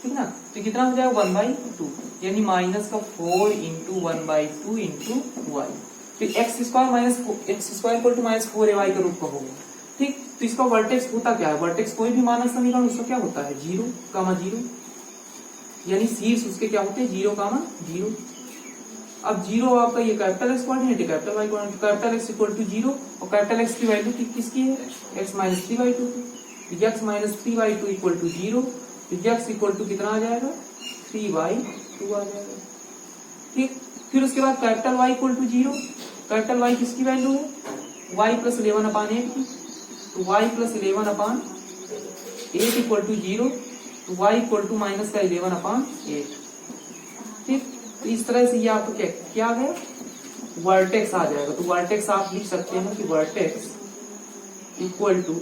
ठीक ना। तो कितना हो जाएगा, 1/2, यानी माइनस का 4 इंटू 1/2 इंटू y। तो X square minus X square equal to minus 4ay के रूप का होगा, ठीक। तो इसका वर्टेक्स होता क्या है, वर्टेक्स कोई भी मानक समीकरण उसका क्या होता है, 0,0, यानी शीर्ष उसके क्या होते हैं, 0,0। अब 0 आपका ये कैपिटल एक्स कोऑर्डिनेट है, capital Y coordinate, capital X equal to 0 और कैपिटल एक्स की वैल्यू किसकी है, X minus 3/2, X minus 3/2 equal to 0, X equal to कितना आ जाएगा, 3/2 आ जाएगा, ठीक। फिर उसके बाद capital Y equal to 0, capital Y किसकी वैल्यू है, y प्लस 11/8 की, तो y प्लस 11/8 इक्वल टू 0, तो y इक्वल टू माइनस का 11/8, ठीक। तो इस तरह से ये आपको क्या आ गया, वर्टेक्स आ जाएगा। तो वर्टेक्स आप लिख सकते हैं कि वर्टेक्स इक्वल टू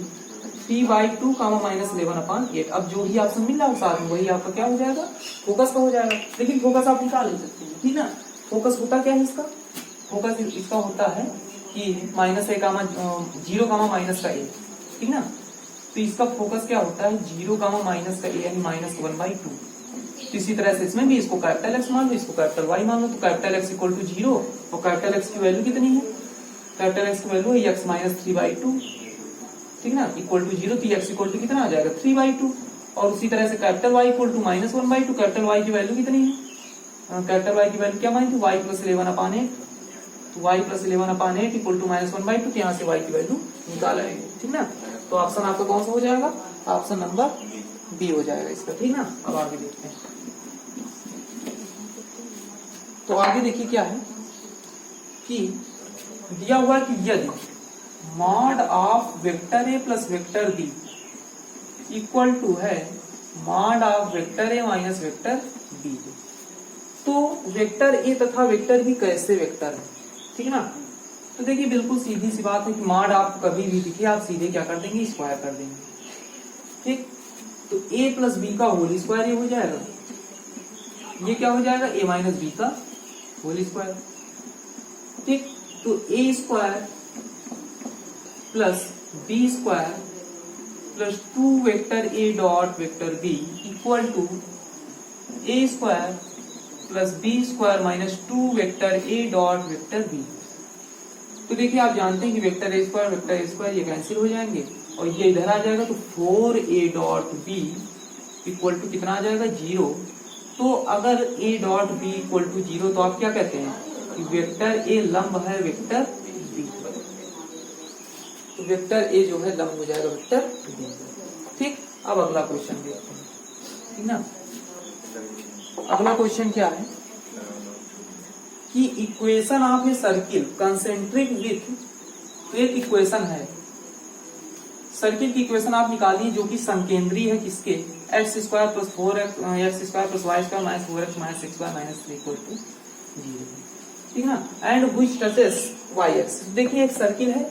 3/2 माइनस 11/8। अब जो भी ऑप्शन मिल रहा है साथ में वही आपका क्या हो जाएगा, फोकस का हो जाएगा। लेकिन फोकस आप निकाल ले सकते हैं, ठीक ना। फोकस होता क्या है इसका, फोकस इसका होता है कि -a, 0, माइनस का 1, ठीक ना। तो इसका फोकस क्या होता है 0 गामा माइनस का यानी -1/2। तो इसी तरह से इसमें भी इसको कैपिटल एक्स मान लो, इसको कैपिटल वाई मान लो। तो कैपिटल एक्स इक्वल टू 0 और कैपिटल एक्स की वैल्यू कितनी है, कैपिटल एक्स की वैल्यू है एक्स माइनस 3/2, ठीक ना, इक्वल टू 0। तो एक्स इक्वल टू कितना आ जाएगा 3/2। और उसी तरह से capital Y equal to -1/2। Capital Y की वैल्यू कितनी है, कैपिटल वाई की वैल्यू क्या मानी थी y + 11/8। तो y + 11/8 इक्वल टू -1/2। तो यहाँ से y की वैल्यू निकाल आएगी, ठीक ना। तो ऑप्शन आपका कौन सा हो जाएगा, ऑप्शन नंबर बी हो जाएगा इसका, ठीक ना। अब आगे देखते हैं। तो आगे देखिए क्या है कि दिया हुआ कि यदि mod of vector A plus vector B equal to है mod of vector A minus vector B, तो वेक्टर ए तथा वेक्टर बी कैसे वेक्टर है, ठीक ना। तो देखिए बिल्कुल सीधी सी बात है कि मॉड आप कभी भी दिखे आप सीधे क्या कर देंगे, स्क्वायर कर देंगे, ठीक। तो a प्लस बी का होल स्क्वायर ये हो जाएगा, ये क्या हो जाएगा a माइनस बी का होल स्क्वायर, ठीक। तो a square plus B square plus 2 vector a dot vector b equal to a square plus B square minus 2 vector a dot vector b। तो देखिए आप जानते हैं कि वेक्टर a स्क्वायर ये कैंसिल हो जाएंगे और ये इधर आ जाएगा। तो 4a dot b equal to कितना आ जाएगा 0। तो अगर a dot b equal to 0 तो आप क्या कहते हैं कि वेक्टर a लंब है वेक्टर b। तो वेक्टर a जो है लंब हो जाएगा वेक्टर b, ठीक। अब अगला क्वेश्चन देखते हैं, ठीक ना। अगला क्वेश्चन क्या है कि equation of a circle concentric with, तो एक इक्वेशन है सर्किल की इक्वेशन आप निकालिए जो कि संकेंद्रीय है किसके, x square plus 4x square plus Y square minus 4x minus 6 square minus 3 equal to 0, ठीक ना। एंड व्हिच टचेस yx, देखिए एक सर्किल है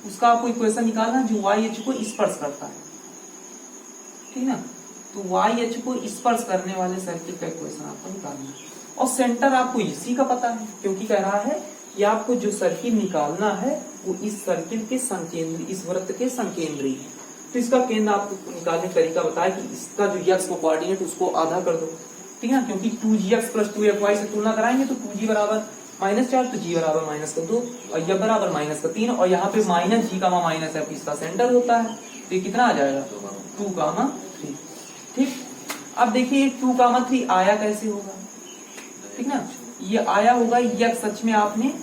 उसका आपको इक्वेशन निकालना जो YH को स्पर्श करता है, ठीक ना। तो YH को स्पर्श करने वाले सर्किल का इक्वेशन आपको निकालना है। और सेंटर आपको इसी का पता है क्योंकि कह रहा है कि आपको जो सर्किल निकालना है वो इस सर्किल के संकेंद्री, इस वृत्त के संकेंद्री है। तो इसका केंद्र आपको निकालने का तरीका बताया कि इसका जो x को कोऑर्डिनेट उसको आधा कर दो, ठीक है, क्योंकि 2gx प्लस 2fy से तुलना कराएंगे तो 2g बराबर -4 तो g बराबर -2 और y बराबर -3 और यहाँ पे -g का -f इसका सेंटर होता है। तो ये कितना आ जाएगा 2, 3, ठीक। अब देखिए 2, 3 आया कैसे होगा, ठीक ना। ये आया होगा x अक्ष में आपने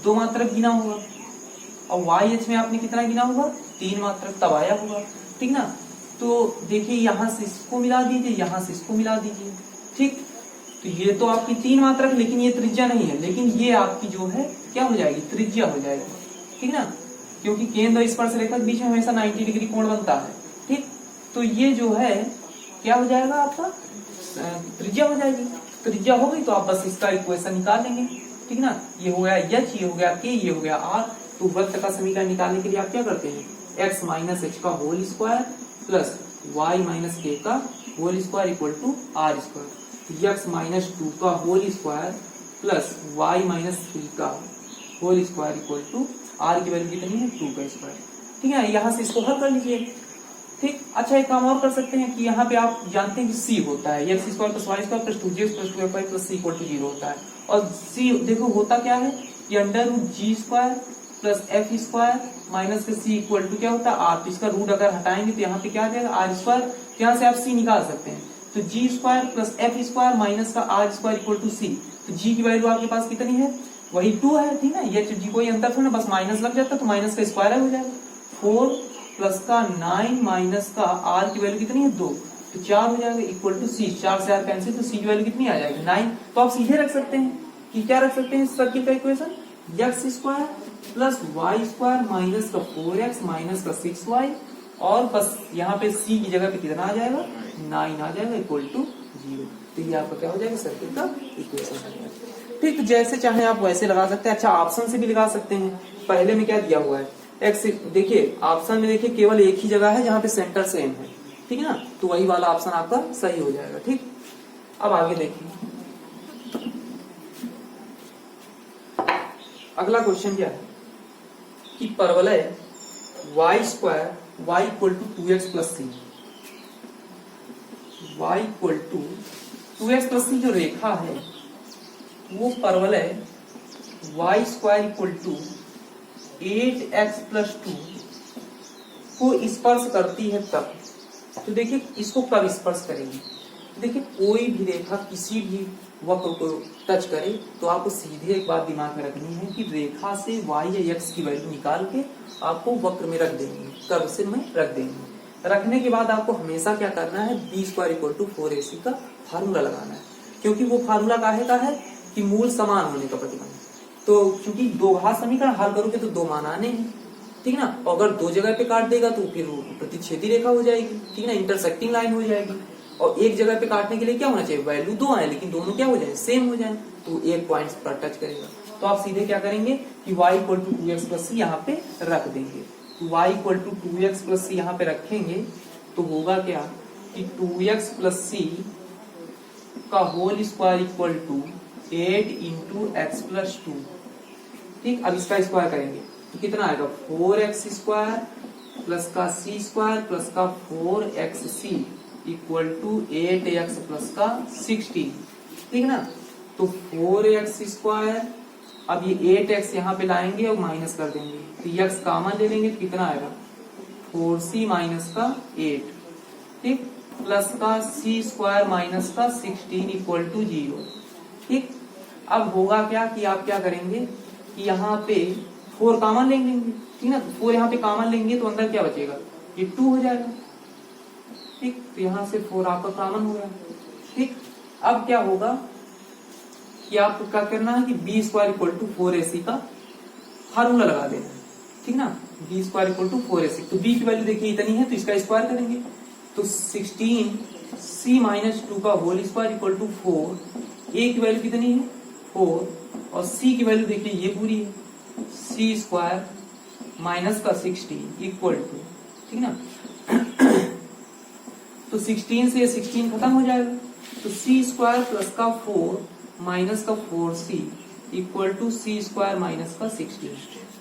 2 मात्रक गिना होगा और y अक्ष में आपने कितना गिना होगा 3 मात्रक, तब आया होगा, ठीक ना। तो देखिए यहाँ से इसको मिला दीजिए, यहाँ से इसको मिला दीजिए, ठीक। तो ये तो आपकी 3 मात्रक, लेकिन ये त्रिज्या नहीं है, लेकिन ये आपकी जो है क्या हो जाएगी त्रिज्या हो जाएगी, ठीक ना, क्योंकि केंद्र और स्पर्श रेखा के बीच में हमेशा 90 डिग्री कोण बनता है, ठीक। तो ये जो है क्या हो जाएगा आपका त्रिज्या हो जाएगी। त्रिज्या हो गई तो आप बस इसका इक्वेशन निकाल लेंगे, ठीक ना। ये हो गया h, ये हो गया k, ये हो गया r। तो वृत्त का समीकरण निकालने के लिए आप क्या करते हैं x माइनस h का whole square plus y minus k का whole square equal to r square, x minus 2 का whole square plus y minus 3 का whole square equal to r की वैल्यू कितनी है 2 का स्क्वायर, ठीक है। यहाँ से इसको हल कर लीजिए, ठीक। अच्छा एक काम और कर सकते हैं कि यहाँ पे आप जानते हैं कि c होता है x square plus Y square plus 2gx plus 2fy plus c equal to 0 होता है। और c देखो होता क्या है कि under root g square plus f square minus के c इक्वल टू क्या होता है r। तो इसका रूट अगर हटाएंगे तो यहाँ पे क्या आ जाएगा r स्क्वायर, तो यहाँ से आप c निकाल सकते हैं। तो g square plus f square minus का r square equal to c। तो g की वैल्यू आपके पास कितनी है वही 2 है, ठीक है। ये g कोई अंतर थोड़ा, बस माइनस लग जाता तो माइनस का स्क्वायर हो जाएगा। 4 प्लस का 9 माइनस का r की वैल्यू कितनी है 2, तो 4 हो जाएगा इक्वल टू c। 4 से r कैंसिल, तो c की वैल्यू कितनी आ जाएगी 9। तो आप सीधे रख सकते हैं कि क्या रख सकते हैं इस सर्किल का equation x square plus Y square minus का 4x माइनस का 6y और बस यहाँ पे c की जगह पे कितना आ जाएगा 9 आ जाएगा इक्वल टू 0। तो ये आपका क्या हो जाएगा सर्किल का इक्वेशन, ठीक। तो जैसे चाहे आप वैसे लगा सकते हैं। अच्छा ऑप्शन से भी लगा सकते हैं। पहले में क्या दिया हुआ है एक्स, देखिए ऑप्शन में देखिए केवल एक ही जगह है जहां पे सेंटर सेम है, ठीक है ना। तो वही वाला ऑप्शन आपका सही हो जाएगा, ठीक। अब आगे देखिए अगला क्वेश्चन क्या है कि परवलय Y square Y equal to 2x plus C, Y equal to 2x plus C जो रेखा है वो परवलय Y square equal to 8x plus 2 को स्पर्श करती है तब। तो देखिए इसको कब स्पर्श करेगी, देखिए कोई भी रेखा किसी भी वक्र को टच करे तो आपको सीधे एक बात दिमाग में रखनी है कि रेखा से y या x की वैल्यू निकाल के आपको वक्र में रख देंगे, कर्व से में रख देंगे। रखने के बाद आपको हमेशा क्या करना है, b square equal to 4ac का फार्मूला लगाना है, क्योंकि वो फार्मूला काहे का है कि मूल समान होने का प्रतिबंध। तो क्योंकि दो घात समीकरण हल करोगे तो दो मान आने हैं, ठीक ना। और अगर दो जगह पे काट देगा तो फिर प्रतिच्छेदी रेखा हो जाएगी, ठीक ना, इंटरसेक्टिंग लाइन हो जाएगी। और एक जगह पे काटने के लिए क्या होना चाहिए, वैल्यू दो आए लेकिन दोनों क्या हो जाए, सेम हो जाए, तो एक पॉइंट पर टच करेगा। तो आप सीधे क्या करेंगे कि y equal to 2x plus C यहाँ पे रख देंगे। तो y equal to 2x plus C यहाँ पे रखेंगे तो होगा क्या कि 2x प्लस सी का whole square equal to 8 into X plus 2, ठीक। अब इसका स्क्वायर करेंगे तो कितना आएगा, 4x स्क्वायर प्लस का c स्क्वायर प्लस का 4xc equal to 8x plus का 16, ठीक ना। तो 4x स्क्वायर, अब ये 8x यहाँ पे लाएंगे और माइनस कर देंगे तो x कॉमन ले लेंगे तो कितना आएगा 4c माइनस का 8, ठीक, प्लस का c स्क्वायर माइनस का 16 इक्वल टू 0, ठीक। अब होगा क्या कि आप क्या करेंगे कि यहाँ पे 4 कॉमन लेंगे, ठीक ना। 4 यहाँ पे कॉमन लेंगे तो अंदर क्या बचेगा, ये 2 हो जाएगा, ठीक। तो यहाँ से 4 आपका कॉमन हो गया, ठीक। अब क्या होगा कि आपको क्या करना है कि b square equal to 4ac का फार्मूला लगा देना है, ठीक ना। b square equal to 4ac, तो b की वैल्यू देखिए इतनी है तो इसका स्क्वायर करेंगे तो 16c माइनस 2 का whole square equal to 4, a की वैल्यू कितनी है 4 और c की वैल्यू देखिए ये पूरी है, c स्क्वायर माइनस का 16 इक्वल टू, ठीक ना। तो 16 से 16 खत्म हो जाएगा तो c स्क्वायर प्लस का 4 माइनस का 4c equal to c square minus का 16,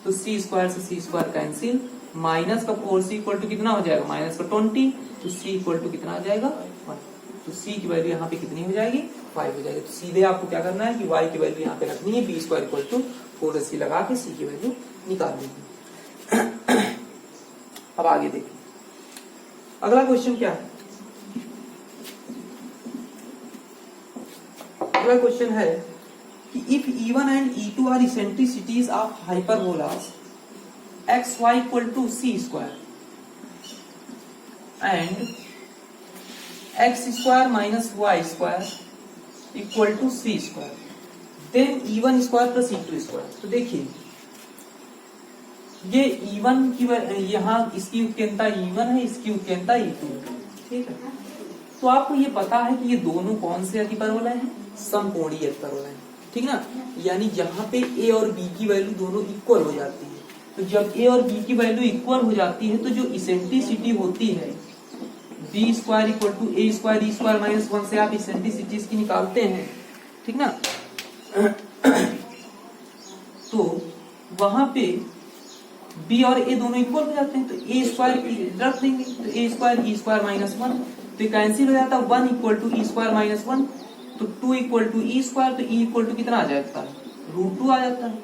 तो c स्क्वायर से c स्क्वायर कैंसिल, माइनस का 4c इक्वल टू कितना हो जाएगा माइनस का 20, तो c इक्वल टू कितना आ जाएगा 1, तो c की वैल्यू यहाँ पे कितनी हो जाएगी 5 हो जाएगी। तो सीधे आपको क्या करना है कि y की वैल्यू यहाँ पे रखनी है, b square equal to 4ac लगा के c की वैल्यू निकाल देंगे। अब आगे देखिए अगला क्वेश्चन क्या है, अगला क्वेश्चन है कि if E1 and E2 are eccentricities of hyperbolas xy equal to c square and x square minus y square equal to c square, then E1 square plus E2 square. तो देखिए ये E1 की यहाँ इसकी उत्केंद्रता E1 है, इसकी उत्केंद्रता E2 है, ठीक है। तो आपको ये पता है कि ये दोनों कौन से अतिपरवलय हैं, समकोणीय अतिपरवलय, ठीक ना। यानी जहां पे a और b की वैल्यू दोनों इक्वल हो जाती है, तो जब a और b की वैल्यू इक्वल हो जाती है तो जो इसेंट्रिसिटी होती है b square equal to a square e square minus 1 से आप इसेंट्रिसिटी इसकी निकालते हैं, ठीक ना। तो वहां पे b और a दोनों इक्वल हो जाते हैं तो a स्क्वायर रख देंगे तो a square e square minus 1 तो कैंसिल हो जाता है, 1 equal to e square minus 1 तो 2 इक्वल टू e स्क्वायर, तो e इक्वल टू कितना आ जाता है √2 आ जाता है,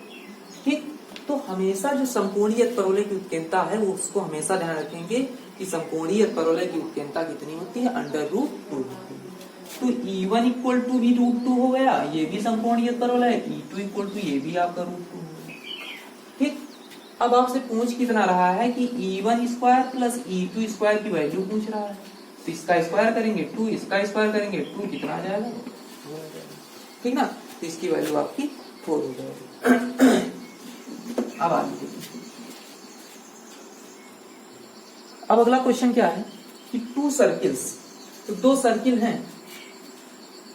ठीक। तो हमेशा जो समकोणीय अतिपरवलय की उत्केंद्रता है वो उसको हमेशा ध्यान रखेंगे कि समकोणीय अतिपरवलय की उत्केंद्रता कितनी होती है, √2 होती है। तो E1 इक्वल टू भी √2 हो गया, ये भी समकोणीय अतिपरवलय है, E2 इक्वल टू ये भी आपका √2 हो गया, ठीक। अब आपसे पूछ कितना रहा है कि E1 square plus E2 square की वैल्यू पूछ रहा है, तो इसका स्क्वायर करेंगे 2, इसका स्क्वायर करेंगे 2, कितना आ जाएगा 4 आ जाएगा, ठीक ना। तो इसकी वैल्यू आपकी 4 हो जाएगी। अब आगे देखिए, अब अगला क्वेश्चन क्या है कि 2 सर्किल्स, तो 2 सर्किल हैं,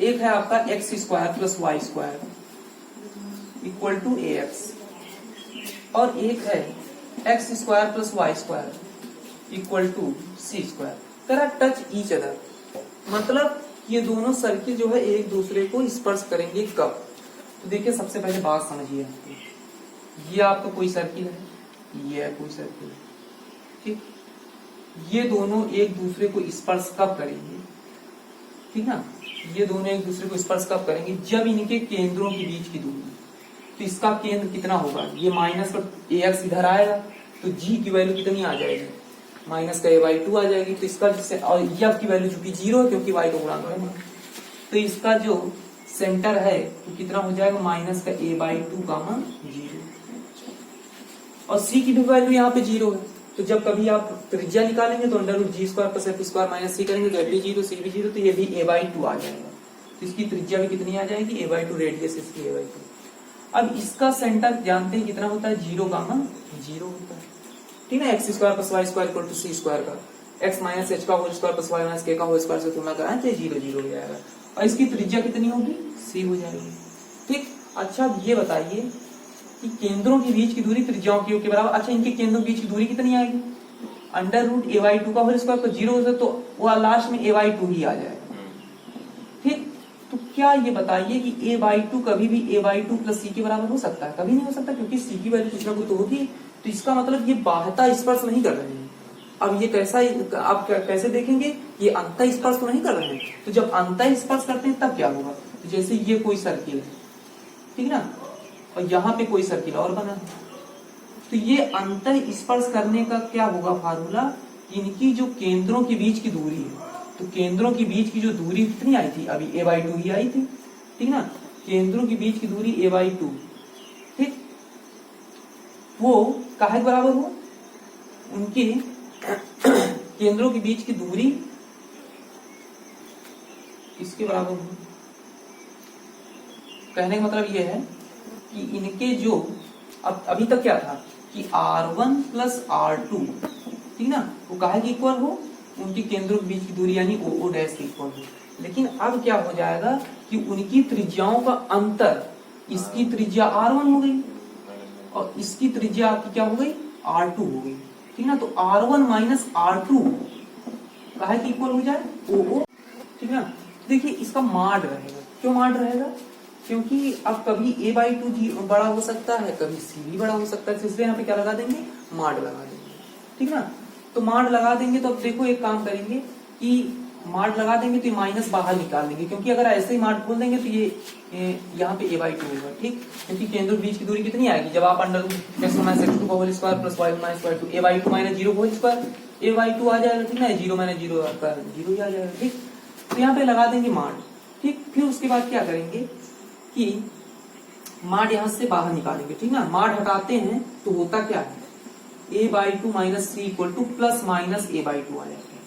एक है आपका x square plus Y square equal to ax और एक है x square plus Y square equal to c square. तेरा टच ईच अदर, मतलब ये दोनों सर्किल जो है एक दूसरे को स्पर्श करेंगे कब। तो देखिए सबसे पहले बात समझिए, ये आपका कोई सर्किल है, ये है कोई सर्किल, ठीक, ये दोनों एक दूसरे को स्पर्श कब करेंगे, ठीक ना, ये दोनों एक दूसरे को स्पर्श कब करेंगे, जब इनके केंद्रों के बीच की दूरी, तो इसका केंद्र कितना होगा, ये माइनस का ax इधर आएगा तो g की वैल्यू कितनी आ जाएगी, माइनस का a/2 आ जाएगी। तो इसका और f की वैल्यू चूंकि 0 है क्योंकि y का गुणांक है, तो इसका जो सेंटर है तो कितना हो जाएगा, माइनस का a/2 कामा 0, और c की भी वैल्यू यहाँ पे 0 है। तो जब कभी आप त्रिज्या निकालेंगे तो √g² + f² माइनस c करेंगे तो f भी 0 c भी 0, तो ये भी a/2 आ जाएगा। तो इसकी त्रिज्या भी कितनी आ जाएगी, a/2, रेडियस इसकी a/2। अब इसका सेंटर जानते हैं कितना होता है, 0 कामा 0 होता है, ठीक है, x² + y² = c² का x - h का होल स्क्वायर + y - k का होल स्क्वायर से तुलना कराएं तो 0 0 हो जाएगा, और इसकी त्रिज्या कितनी होगी, c हो जाएगी। ठीक, अच्छा अब ये बताइए कि केंद्रों के बीच की दूरी त्रिज्याओं की के बराबर, अच्छा इनके केंद्रों के बीच की दूरी कितनी आएगी, √a/2 का होल स्क्वायर तो 0 हो, तो वो लास्ट में a/2 ही आ जाएगा। ठीक, तो क्या ये बताइए कि a/2 कभी भी a/2 + c के बराबर हो सकता है, कभी नहीं हो सकता, क्योंकि c की वैल्यू कुछ ना कुछ तो होगी। तो इसका मतलब ये बाह्यता स्पर्श नहीं कर रहे हैं। अब ये कैसा, आप कैसे देखेंगे, ये अंत स्पर्श तो नहीं कर रहे हैं, तो जब अंत स्पर्श करते हैं तब क्या होगा, तो जैसे ये कोई सर्किल है, ठीक ना, और यहाँ पे कोई सर्किल और बना है, तो ये अंत स्पर्श करने का क्या होगा फार्मूला, इनकी जो केंद्रों के बीच की दूरी है, तो केंद्रों के बीच की जो दूरी कितनी आई थी, अभी a/2 ही आई थी, ठीक ना, केंद्रों के बीच की दूरी a/2, ठीक, वो काहे बराबर हो, उनके केंद्रों के बीच की दूरी इसके बराबर हो। कहने का मतलब ये है कि इनके जो अब अभी तक क्या था कि r1 + r2, ठीक ना, वो काहे के इक्वल हो, उनके केंद्रों के बीच की दूरी यानी o डैश के इक्वल हो। लेकिन अब क्या हो जाएगा कि उनकी त्रिज्याओं का अंतर, इसकी त्रिज्या r1 हो गई और इसकी त्रिज्या आपकी क्या हो गई, r2 हो गई, ठीक ना, तो r1 - r2 काहे के इक्वल हो जाए, o, ठीक ना। देखिए इसका माड रहेगा, क्यों माड रहेगा, क्योंकि अब कभी a/2 बड़ा हो सकता है, कभी c भी बड़ा हो सकता है, इसलिए यहाँ पे क्या लगा देंगे, माड लगा देंगे, ठीक ना। तो माड लगा देंगे तो अब देखो एक काम करेंगे कि माड लगा देंगे तो ये माइनस बाहर निकाल देंगे, क्योंकि अगर ऐसे ही माड खोल देंगे तो ये यहाँ पे a/2 होगा, ठीक, क्योंकि केंद्र बीच की दूरी कितनी आएगी, जब आप √x - x2 का whole square + y - y2 a/2 - 0 whole square a/2 आ जाएगा, ठीक ना, 0 - 0 आपका 0 ही आ जाएगा, ठीक। तो यहाँ पे लगा देंगे माड, ठीक। फिर उसके बाद क्या करेंगे कि माड यहाँ से बाहर निकालेंगे, ठीक ना, माड हटाते हैं तो होता क्या है, a/2 - c = ± a/2 आ जाएगा,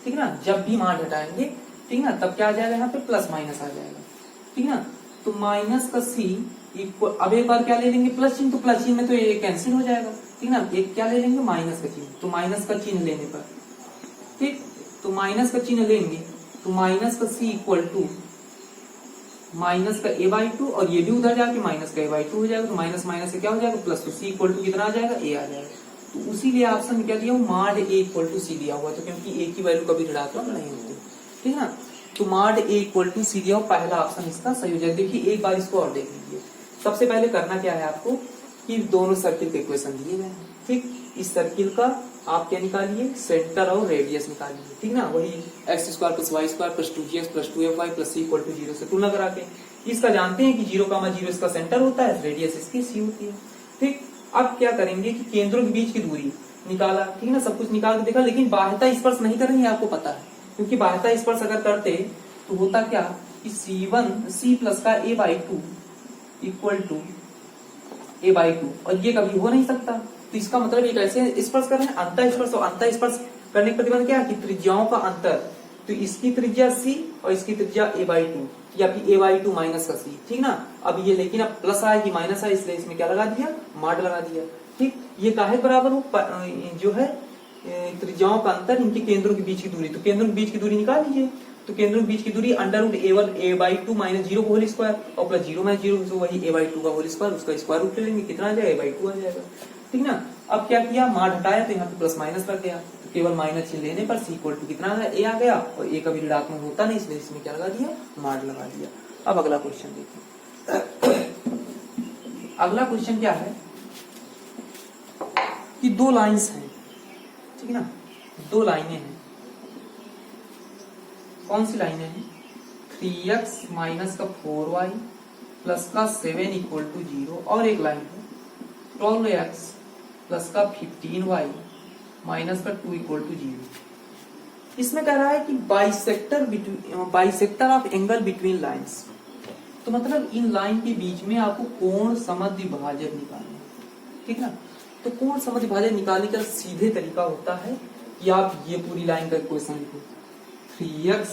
ठीक ना। जब भी माड हटाएंगे, ठीक ना, तब क्या आ जाएगा, यहाँ पे प्लस माइनस आ जाएगा, ठीक ना। तो माइनस का c इक्वल, अब एक बार क्या ले लेंगे, प्लस चिन्ह, तो प्लस चिन्ह में तो ये कैंसिल हो जाएगा, ठीक ना, एक क्या ले लेंगे, माइनस का चिन्ह, तो माइनस का चिन्ह लेने पर, ठीक, तो माइनस का चिन्ह लेंगे तो माइनस का c = माइनस का a/2, और ये भी उधर जाके माइनस का a/2 हो जाएगा, तो माइनस माइनस से क्या हो जाएगा, प्लस, तो c = कितना आ जाएगा, a आ जाएगा। तो उसीलिए ऑप्शन में क्या दिया हुआ, माड a = c दिया हुआ, तो क्योंकि a की वैल्यू कभी ऋणात्मक नहीं होती, ठीक है ना, तो माड a = c दिया हुआ, पहला ऑप्शन इसका सही हो जाएगा। देखिए एक बार इसको और देख लीजिए। सबसे पहले करना क्या है आपको कि दोनों सर्किल के इक्वेशन दिए गए हैं, ठीक, इस सर्किल का आप क्या निकालिए, सेंटर और रेडियस निकालिए, ठीक ना, वही x² + y² + 2gx + 2fy + c = 0 से तुलना करा के। इसका जानते हैं कि 0, 0 इसका सेंटर होता है, रेडियस इसकी c होती है, ठीक। अब क्या करेंगे कि केंद्रों के बीच की दूरी निकाला, ठीक ना, सब कुछ निकाल के देखा, लेकिन बाह्यता स्पर्श नहीं करेंगे, आपको पता है, क्योंकि बाह्यता स्पर्श अगर करते तो होता क्या कि c+ का a/2 = a/2, और ये कभी हो नहीं सकता। तो इसका मतलब ये कैसे स्पर्श कर रहे हैं, अंत स्पर्श, और अंत स्पर्श करने का प्रतिबंध क्या है कि त्रिज्याओं का अंतर, तो इसकी त्रिज्या c और इसकी त्रिज्या a/2 या फिर a/2 - का c, ठीक ना। अब ये लेकिन अब प्लस आया कि माइनस आया, इसलिए इसमें क्या लगा दिया, माड लगा दिया, ठीक। ये काहे बराबर हो, जो है त्रिज्याओं का अंतर, इनके केंद्रों के बीच की दूरी, तो केंद्रों के बीच की दूरी निकाल लीजिए। तो केंद्रों के बीच की दूरी √a1 a/2 - 0 का होल स्क्वायर और प्लस 0 - 0, तो वही a/2 का होल स्क्वायर, उसका स्क्वायर रूट ले लेंगे, कितना आ जाएगा, a/2 आ जाएगा, ठीक ना। अब क्या किया, माड हटाया तो यहाँ पे प्लस माइनस लग गया, तो केवल माइनस चिन्ह लेने पर c = कितना a आ गया, और a कभी ऋणात्मक होता नहीं, इसलिए इसमें क्या लगा दिया, माड लगा दिया। अब अगला क्वेश्चन देखिए। अगला क्वेश्चन क्या है कि दो लाइंस हैं, ठीक है ना। दो लाइनें हैं, कौन सी लाइनें हैं? 3x माइनस का 4y प्लस का 7 इक्वल टू 0, और एक लाइन है 12x प्लस का 15y माइनस का 2 इक्वल टू 0। इसमें कह रहा है कि bisector of angle between lines, तो मतलब इन लाइन के बीच में आपको कोण समद्विभाजक निकालना है, ठीक ना। तो कोण समद्विभाजक निकालने का सीधे तरीका होता है कि आप ये पूरी लाइन का इक्वेशन लिखो, 3x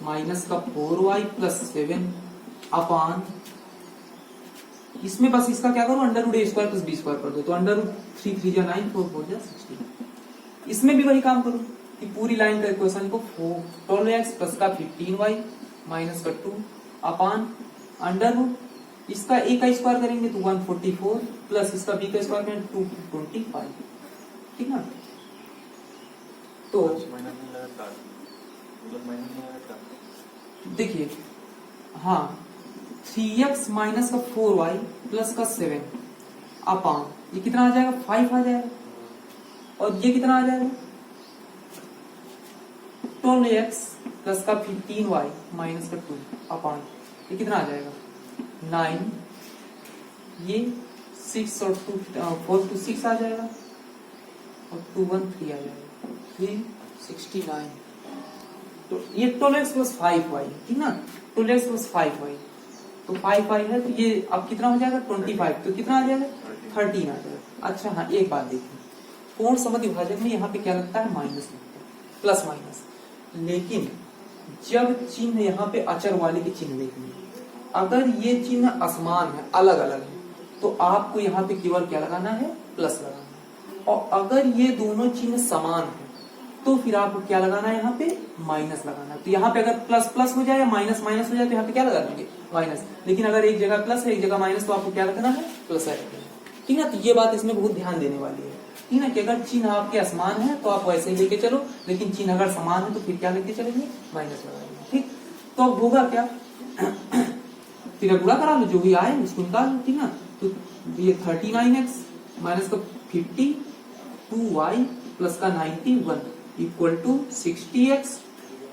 माइनस का 4y प्लस 7 अपान, इसमें बस इसका क्या करो, under root A square plus B square कर दो, तो अंडर रूट 3 3 जा 9, 4 4 जा 16। इसमें भी वही काम करो कि पूरी लाइन का इक्वेशन को 12x प्लस का 15y माइनस का 2 अपान अंडर रूट इसका a का स्क्वायर करेंगे तो 144 प्लस इसका b का स्क्वायर करेंगे 225, ठीक ना। तो देखिए, हाँ 3x माइनस का 4y प्लस का 7 अपान, ये कितना आ जाएगा? 5 आ जाएगा, और ये कितना आ जाएगा? 12x प्लस का 15y माइनस का 2 अपान, ये कितना आ जाएगा? 9, ये 6 और 4 to 6 आ जाएगा, और 2 1 3 आ जाएगा, 3 69। तो ये 12x प्लस 5y, ठीक ना, 12x प्लस 5y, तो 5y है, तो ये अब कितना हो जाएगा? 25, तो कितना आ जाएगा? 13 आ जाएगा। अच्छा हाँ, एक बात देखिए, कोण समद्विभाजक में यहाँ पे क्या लगता है? माइनस लगता है, प्लस माइनस। लेकिन जब चिन्ह यहाँ पे अचर वाले के चिन्ह देखेंगे, अगर ये चिन्ह असमान है, अलग अलग है, तो आपको यहाँ पे केवल क्या लगाना है? प्लस लगाना है। और अगर ये दोनों चिन्ह समान है तो फिर आपको क्या लगाना है? यहाँ पे माइनस लगाना है। तो यहाँ पे अगर प्लस प्लस हो जाए या माइनस माइनस हो जाए तो यहाँ पे क्या लगा देंगे? माइनस। लेकिन अगर एक जगह प्लस है एक जगह माइनस, तो आपको क्या रखना है? प्लस है, ठीक है। तो ये बात इसमें बहुत ध्यान देने वाली है, ठीक है, कि अगर चिन्ह आपके असमान है तो आप वैसे ही लेके चलो, लेकिन चिन्ह अगर समान है तो फिर क्या लेके चलेंगे? माइनस लगाएंगे, ठीक। तो अब होगा क्या? फिर गुणा करा लो, जो भी आए उसको निकाल लो, ठीक ना। तो ये 39x माइनस का 50 2y प्लस का 91 इक्वल टू 60x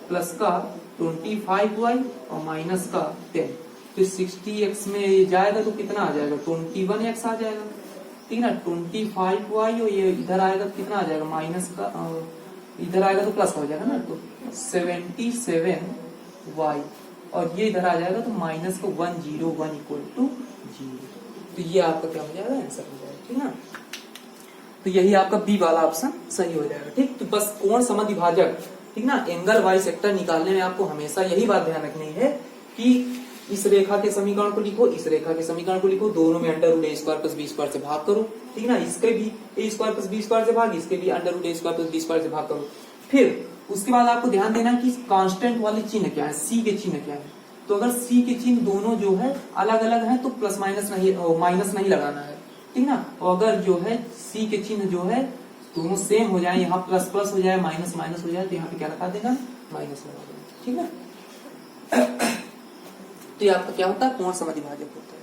प्लस का 25y और माइनस का 10। तो 60x में ये जाएगा तो कितना आ जाएगा? 21x आ जाएगा, ठीक ना। 25y और ये इधर आएगा तो कितना आ जाएगा? माइनस का, इधर आएगा तो प्लस हो जाएगा ना, तो 77y, और ये इधर आ जाएगा तो माइनस का 101 इक्वल टू 0। तो ये आपका क्या हो जाएगा? आंसर हो जाएगा, ठीक ना। तो यही आपका बी वाला ऑप्शन सही हो जाएगा, ठीक। तो बस कोण समद्विभाजक, ठीक ना, एंगल बाइसेक्टर निकालने में आपको हमेशा यही बात ध्यान रखनी है कि इस रेखा के समीकरण को लिखो, इस रेखा के समीकरण को लिखो, दोनों में under root A square plus B square से भाग करो, ठीक ना। इसके भी ए स्क्वायर प्लस बी स्क्वायर से भाग, इसके भी under root A square plus B square से भाग करो। फिर उसके बाद आपको ध्यान देना कि कांस्टेंट वाले चिन्ह क्या है, सी के चिन्ह क्या है। तो अगर सी के चिन्ह दोनों जो है अलग अलग है तो प्लस माइनस नहीं, माइनस नहीं लगाना है, ठीक ना। और अगर जो है सी के चिन्ह जो है दोनों सेम हो जाए, यहाँ प्लस प्लस हो जाए माइनस माइनस हो जाए, तो यहाँ पे क्या लगा देना? माइनस लगा देना, ठीक है। तो ये आपका क्या होता है? कोण समद्विभाजक होता है,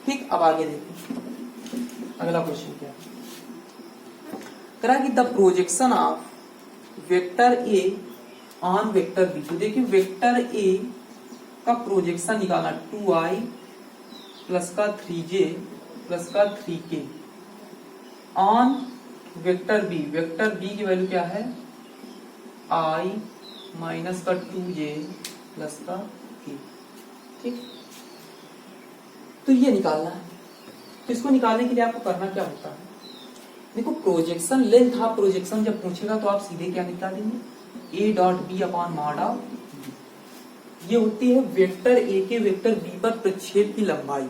ठीक। अब आगे देखिए अगला क्वेश्चन क्या है, करा कि the projection of vector A on vector B. तो देखिए वेक्टर ए का प्रोजेक्शन निकालना, 2i प्लस का 3j प्लस का 3k on vector B. Vector B की वैल्यू क्या है? i माइनस का 2j प्लस का k, ठीक। तो ये निकालना है। तो इसको निकालने के लिए आपको करना क्या होता है? देखो प्रोजेक्शन, लेंथ ऑफ प्रोजेक्शन जब पूछेगा तो आप सीधे क्या निकालेंगे? a dot B upon mod of B. ये होती है वेक्टर ए के वेक्टर बी पर प्रक्षेप की लंबाई।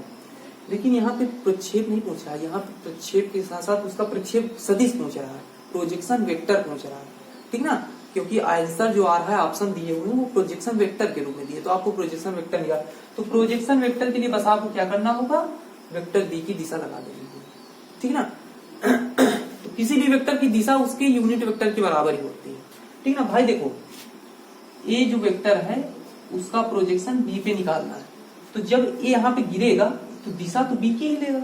लेकिन यहाँ पे प्रक्षेप नहीं पूछ रहा है, यहाँ पे प्रक्षेप के साथ साथ उसका प्रक्षेप सदिश पूछ रहा है, प्रोजेक्शन वेक्टर पूछ रहा है, ठीक ना। क्योंकि आंसर जो आ रहा है ऑप्शन दिए हुए हैं वो प्रोजेक्शन वेक्टर के रूप में दिए, तो आपको प्रोजेक्शन वेक्टर निकाल। तो प्रोजेक्शन वेक्टर के लिए बस आपको क्या करना होगा? वेक्टर बी की दिशा लगा देनी होगी, ठीक ना। तो किसी भी वेक्टर की दिशा उसके यूनिट वेक्टर के बराबर ही होती है, ठीक ना। भाई देखो ए जो वेक्टर है उसका प्रोजेक्शन बी पे निकालना है, तो जब ए यहाँ पे गिरेगा तो दिशा तो बी की ही लेगा,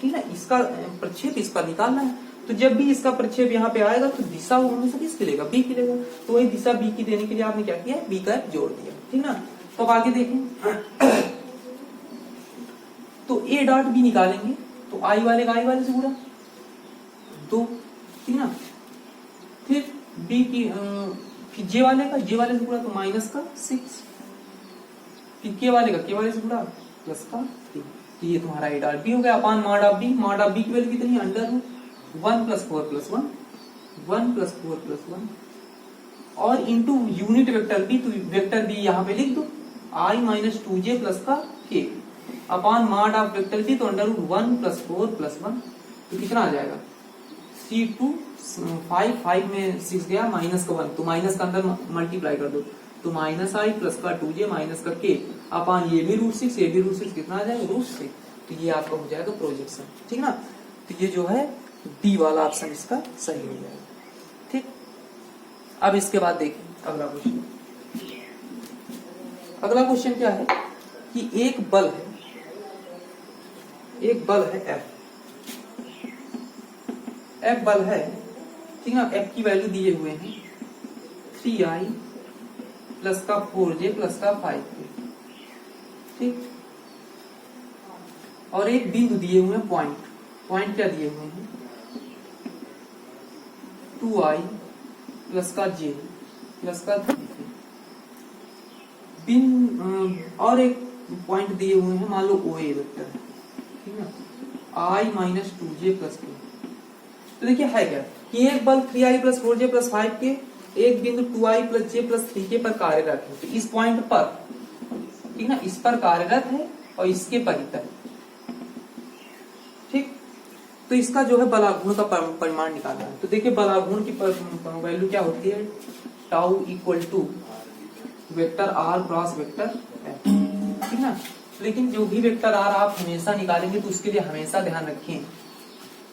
ठीक है। इसका प्रक्षेप इस पर निकालना है, तो जब भी इसका प्रक्षेप यहाँ पे आएगा तो दिशा वो हमेशा किसकी लेगा, बी की लेगा। तो वही दिशा बी की देने के लिए आपने क्या किया, बी का जोड़ दिया, ठीक ना। तो अब आगे देखें, तो ए डॉट बी निकालेंगे तो आई वाले का आई वाले से गुणा 2, ठीक ना। फिर बी की फिर जे वाले से गुणा तो माइनस का 6, फिर के वाले से गुणा प्लस का 3। तो ये तुम्हारा ए डॉट बी हो गया upon mod of B. Mod of B की वैल्यू कितनी है, अंडर रूट 1 + 4 + 1, 1 + 4 + 1 और इंटू यूनिट वेक्टर बी। तो वेक्टर बी यहाँ पे लिख दो i - 2j प्लस का k upon mod of vector B. तो अंडर रूट 1 + 4 + 1 तो कितना आ जाएगा 3 2 5 में 6 गया माइनस का 1 तो माइनस का अंदर मल्टीप्लाई कर दो तो -i प्लस का 2j माइनस का k अपान ये भी √6 ये भी √6 कितना आ जाएगा √6। तो ये आपका हो जाएगा प्रोजेक्शन, ठीक ना। तो ये जो है डी वाला ऑप्शन इसका सही हो जाएगा, ठीक। अब इसके बाद देखिए अगला क्वेश्चन। अगला क्वेश्चन क्या है कि एक बल है F बल है, ठीक ना। F की वैल्यू दिए हुए हैं 3i प्लस का 4j प्लस का 5k, ठीक। और एक बिंदु दिए हुए हैं पॉइंट क्या दिए हुए हैं 2i प्लस का j प्लस का 3k। और एक पॉइंट दिए हुए हैं मान लो OA वेक्टर है, ठीक ना, i - 2j प्लस k। तो देखिए है क्या कि एक बल 3i plus 4j plus 5k एक बिंदु 2i plus j plus 3k पर कार्यरत है। तो इस पॉइंट पर, ठीक ना, इस पर कार्यरत है और इसके परितः, ठीक। तो इसका जो है बलाघूर्ण का परिमाण निकालना है। तो देखिए बलाघूर्ण की वैल्यू क्या होती है, tau equal to vector r cross vector f, ठीक ना। लेकिन जो भी वेक्टर r आप हमेशा निकालेंगे तो उसके लिए हमेशा ध्यान रखें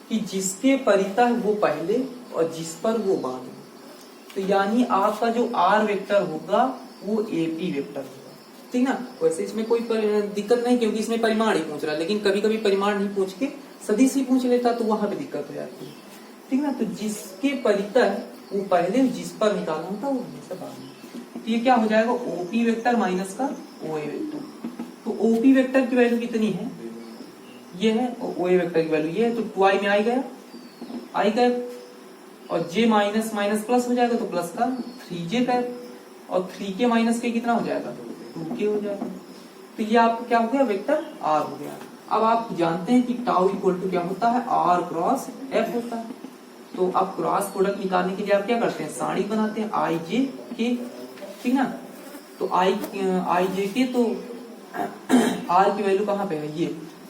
कि जिसके परितः वो पहले और जिस पर वो बाद में। तो यानी आपका जो r वेक्टर होगा वो AP वेक्टर होगा, ठीक ना। वैसे इसमें कोई दिक्कत नहीं क्योंकि इसमें परिमाण ही पूछ रहा है, लेकिन कभी कभी परिमाण नहीं पूछ के सदिश ही पूछ लेता तो वहां पे दिक्कत हो जाती है, ठीक ना। तो जिसके परितः वो पहले जिस पर निकालना होता वो हमेशा बाद में। तो ये क्या हो जाएगा OP वेक्टर माइनस का OA वेक्टर। तो OP वेक्टर की वैल्यू कितनी है, ये है, और OA वेक्टर की वैल्यू ये है। तो 2i में आई गया और j माइनस माइनस प्लस हो जाएगा तो प्लस का 3j का और 3k माइनस के कितना हो जाएगा 2k हो जाएगा। तो ये आपका क्या हो गया वेक्टर r हो गया। अब आप जानते हैं कि टाउ इक्वल टू क्या होता है r क्रॉस f होता है। तो अब क्रॉस प्रोडक्ट निकालने के लिए आप क्या करते हैं साड़ी बनाते हैं i j k, ठीक ना। तो i j k तो r की वैल्यू कहाँ पे है ये,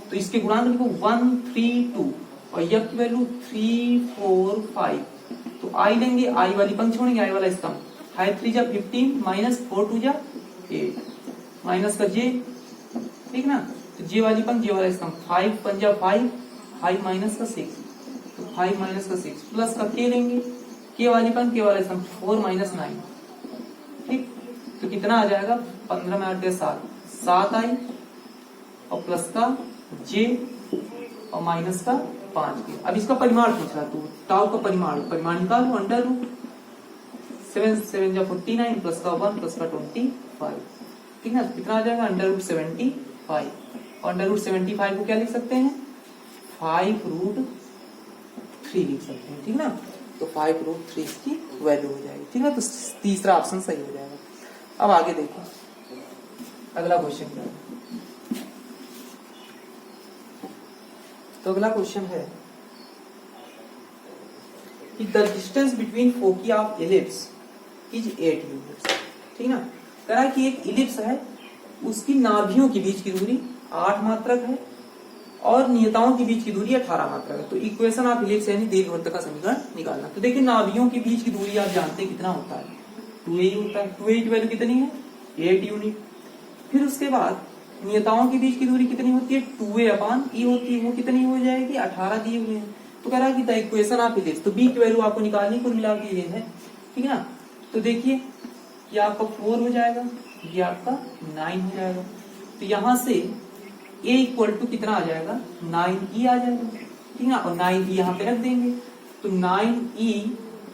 तो इसके गुणांक लिखो 1 3 2 और f की वैल्यू 3 4 5। तो i लेंगे i वाली पंक्ति छोड़ेंगे i वाला स्तंभ 5 3 जा 15 माइनस 4 2 जा 8 माइनस का j, ठीक ना। तो j वाली पंक्ति j वाला स्तंभ 5 5 जा 5 5 माइनस का 6 तो 5 माइनस का 6 प्लस का k लेंगे k वाली पंक्ति k वाला स्तंभ 4 माइनस 9, ठीक। तो कितना आ जाएगा 15 में 8 के 7 आई और प्लस का j और माइनस का 5 के। अब इसका परिमाण पूछ रहा तो टाउ का परिमाण निकाल लो अंडर रूट 7 7 जा 49 प्लस का 1 प्लस का 25, ठीक ना। कितना आ जाएगा अंडर रूट 75 और अंडर रूट 75 को क्या लिख सकते हैं 5√3 लिख सकते हैं, ठीक ना। तो 5√3 इसकी वैल्यू हो जाएगी, ठीक है। तो तीसरा ऑप्शन सही हो जाएगा। अब आगे देखो अगला क्वेश्चन क्या है। तो अगला क्वेश्चन है कि the distance between foci of ellipse is 8 units, ठीक ना। कह रहा है कि एक इलिप्स है उसकी नाभियों के बीच की दूरी 8 मात्रक है और नियताओं के बीच की दूरी 18 मात्रक है। तो इक्वेशन ऑफ इलिप्स यानी दीर्घवृत्त का समीकरण निकालना। तो देखिए नाभियों के बीच की दूरी आप जानते हैं कितना होता है 2a होता है। 2a की वैल्यू कितनी है 8 यूनिट। फिर उसके बाद नियताओं के बीच की दूरी कितनी होती है 2a अपान e होती है, वो कितनी हो जाएगी 18 दिए हुए हैं। तो कह रहा है कि द इक्वेशन ऑफ इलिप्स, तो b की वैल्यू आपको निकालनी कुल मिला के ये है, ठीक है ना। तो देखिए ये आपका 4 हो जाएगा, ये आपका 9 हो जाएगा। तो यहां से a इक्वल टू कितना आ जाएगा 9e आ जाएगा, ठीक है ना। और 9e यहाँ पे रख देंगे तो 9e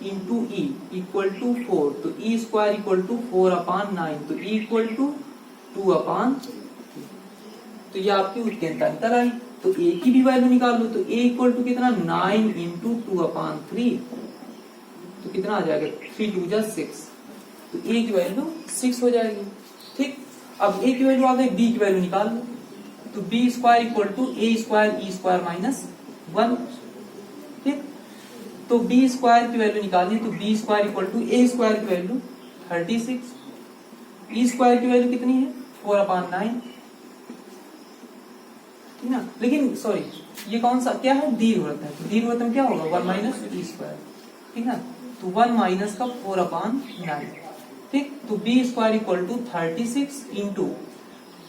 into E equal to 4, तो ई स्क्वायर इक्वल टू 4/9, तो ई इक्वल टू 2/3। तो ये आपकी उत्केंद्रता निकल आई। तो ए की भी वैल्यू निकाल लो, तो ए इक्वल टू कितना 9 इंटू 2/3, तो कितना आ जाएगा 3 2 जा 6, तो ए की वैल्यू 6 हो जाएगी। ठीक, अब ए की वैल्यू आ गई, बी की वैल्यू निकाल लो, तो B square equal to A square E square minus 1। ठीक, तो बी स्क्वायर की वैल्यू निकालनी है, तो B square equal to A square की वैल्यू 36, ई स्क्वायर की वैल्यू कितनी है 4/9। ठीक ना, लेकिन सॉरी ये कौन सा क्या है दीर्घवृत्त है, तो दीर्घवृत्त में क्या होगा 1 माइनस ई स्क्वायर। ठीक ना, तो 1 माइनस का 4/9। ठीक, तो B square equal to 36 into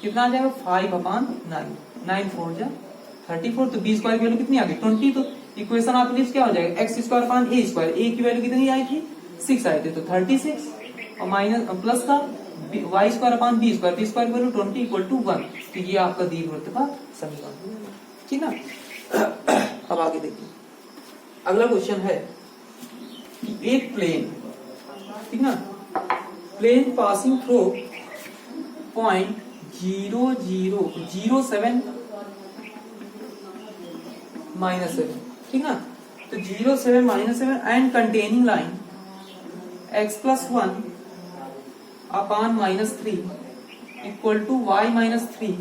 कितना आ जाएगा 5/9, 9 4 जा 34, तो बी स्क्वायर की वैल्यू कितनी आ गई 20। तो इक्वेशन आप लिस्ट क्या हो जाएगा x square upon A square, ए की वैल्यू कितनी आई थी 6 आई थी, तो 36 और माइनस प्लस का Y square upon B square, B square की वैल्यू 20 इक्वल टू 1। तो ये आपका दीर्घवृत्त का समीकरण। ठीक ना, अब आगे देखिए अगला क्वेश्चन है कि एक प्लेन, ठीक ना, प्लेन पासिंग थ्रू पॉइंट 0 0 0 7 -7, ठीक ना, तो 0 7 -7 and containing line x + 1 upon -3 equal to y - 3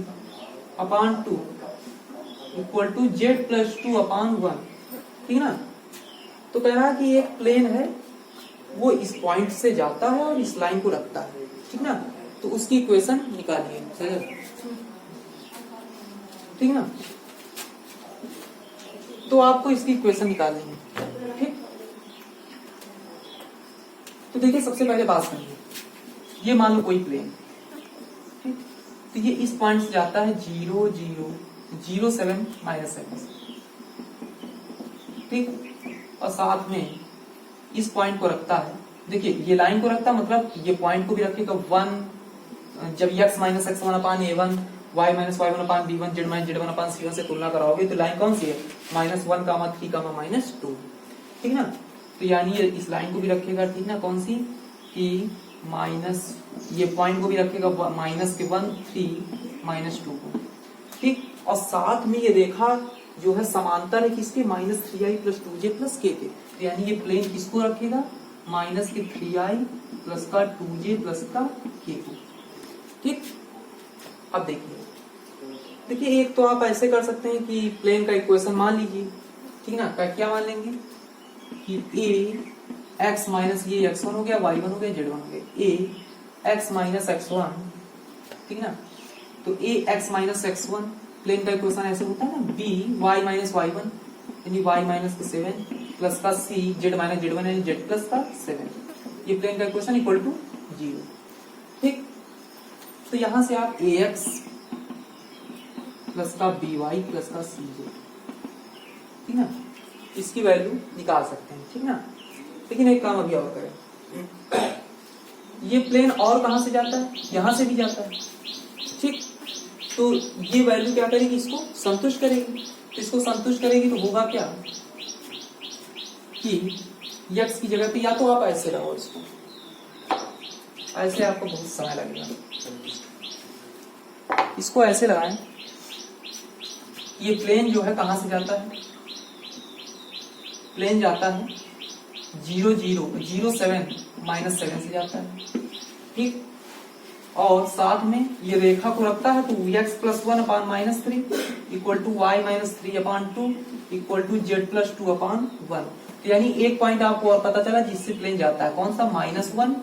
upon 2 equal to z + 2 upon 1। ठीक ना, तो कह रहा है कि एक प्लेन है वो इस पॉइंट से जाता है और इस लाइन को रखता है। ठीक ना, तो उसकी इक्वेशन निकालिए। ठीक ना, तो आपको इसकी इक्वेशन निकालनी है। ठीक, तो देखिए सबसे पहले बात करिए, ये मान लो कोई प्लेन, ठीक, तो ये इस पॉइंट से जाता है 0 0 0 7 -7, ठीक, और साथ में इस पॉइंट को रखता है। देखिए ये लाइन को रखता मतलब ये पॉइंट को भी रखेगा 1, जब x - x1 अपान a1 y - y1 अपान b1 z - z1 अपान c1 से तुलना कराओगे तो लाइन कौन सी है -1, -3, -2। ठीक ना, तो यानी ये इस लाइन को भी रखेगा। ठीक ना, कौन सी कि माइनस, ये पॉइंट को भी रखेगा -1 3 -2 को। ठीक, और साथ में ये रेखा जो है समांतर है किसके -3i + 2j + k के, तो यानी ये प्लेन किसको रखेगा -3i + का 2j + का k को। ठीक, अब देखिए एक तो आप ऐसे कर सकते हैं कि प्लेन का इक्वेशन मान लीजिए। ठीक ना, क्या मान लेंगे कि a x माइनस ये x1 हो गया, y1 हो गया, z1 हो गया, a x - x1। ठीक ना, तो a x - x1 प्लेन का इक्वेशन ऐसे होता है ना, b y - y1 यानी y - 7 प्लस का c z - z1 यानी z + का 7, ये प्लेन का इक्वेशन इक्वल टू 0। ठीक, तो यहां से आप ax प्लस का by प्लस का cj, ठीक ना, इसकी वैल्यू निकाल सकते हैं। ठीक ना, लेकिन एक काम अभी और करें, ये प्लेन और कहां से जाता है, यहां से भी जाता है। ठीक, तो ये वैल्यू क्या करेगी, इसको संतुष्ट करेगी। इसको संतुष्ट करेगी तो होगा क्या कि x की जगह पे या तो आप ऐसे लगाओ, इसको ऐसे आपको बहुत समय लगेगा, इसको ऐसे लगाएं। ये प्लेन जो है कहां से जाता है, प्लेन जाता है 0 0 0 7 -7 से जाता है। ठीक, और साथ में ये रेखा को रखता है तो x + 1 upon -3 equal to y - 3 upon 2 equal to z + 2 upon 1। तो यानी एक पॉइंट आपको और पता चला जिससे प्लेन जाता है, कौन सा -1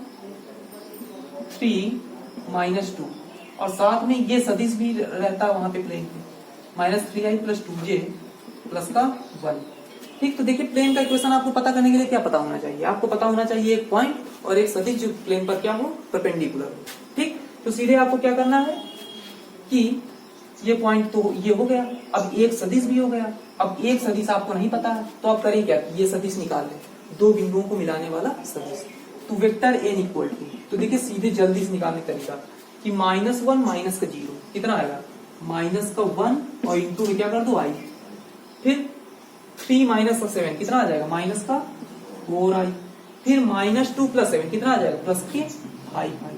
3 -2, और साथ में ये सदिश भी रहता है वहां पे प्लेन पे -3i + 2j + का 1। ठीक, तो देखिए प्लेन का इक्वेशन आपको पता करने के लिए क्या पता होना चाहिए, आपको पता होना चाहिए एक पॉइंट और एक सदिश जो प्लेन पर क्या हो परपेंडिकुलर हो। ठीक, तो सीधे आपको क्या करना है कि ये पॉइंट तो ये हो गया, अब एक सदिश भी हो गया। अब एक सदिश आपको नहीं पता है तो आप करें क्या, ये सदिश निकाल लें, दो बिंदुओं को मिलाने वाला सदिश, तो वेक्टर n इक्वल टू, तो देखिए सीधे जल्दी से निकालने का तरीका कि -1 - का 0 कितना आएगा -1 और इंटू में क्या कर दो i, फिर 3 माइनस का 7 कितना आ जाएगा, माइनस का 4i। फिर -2 + 7 कितना आ जाएगा, प्लस के 5i।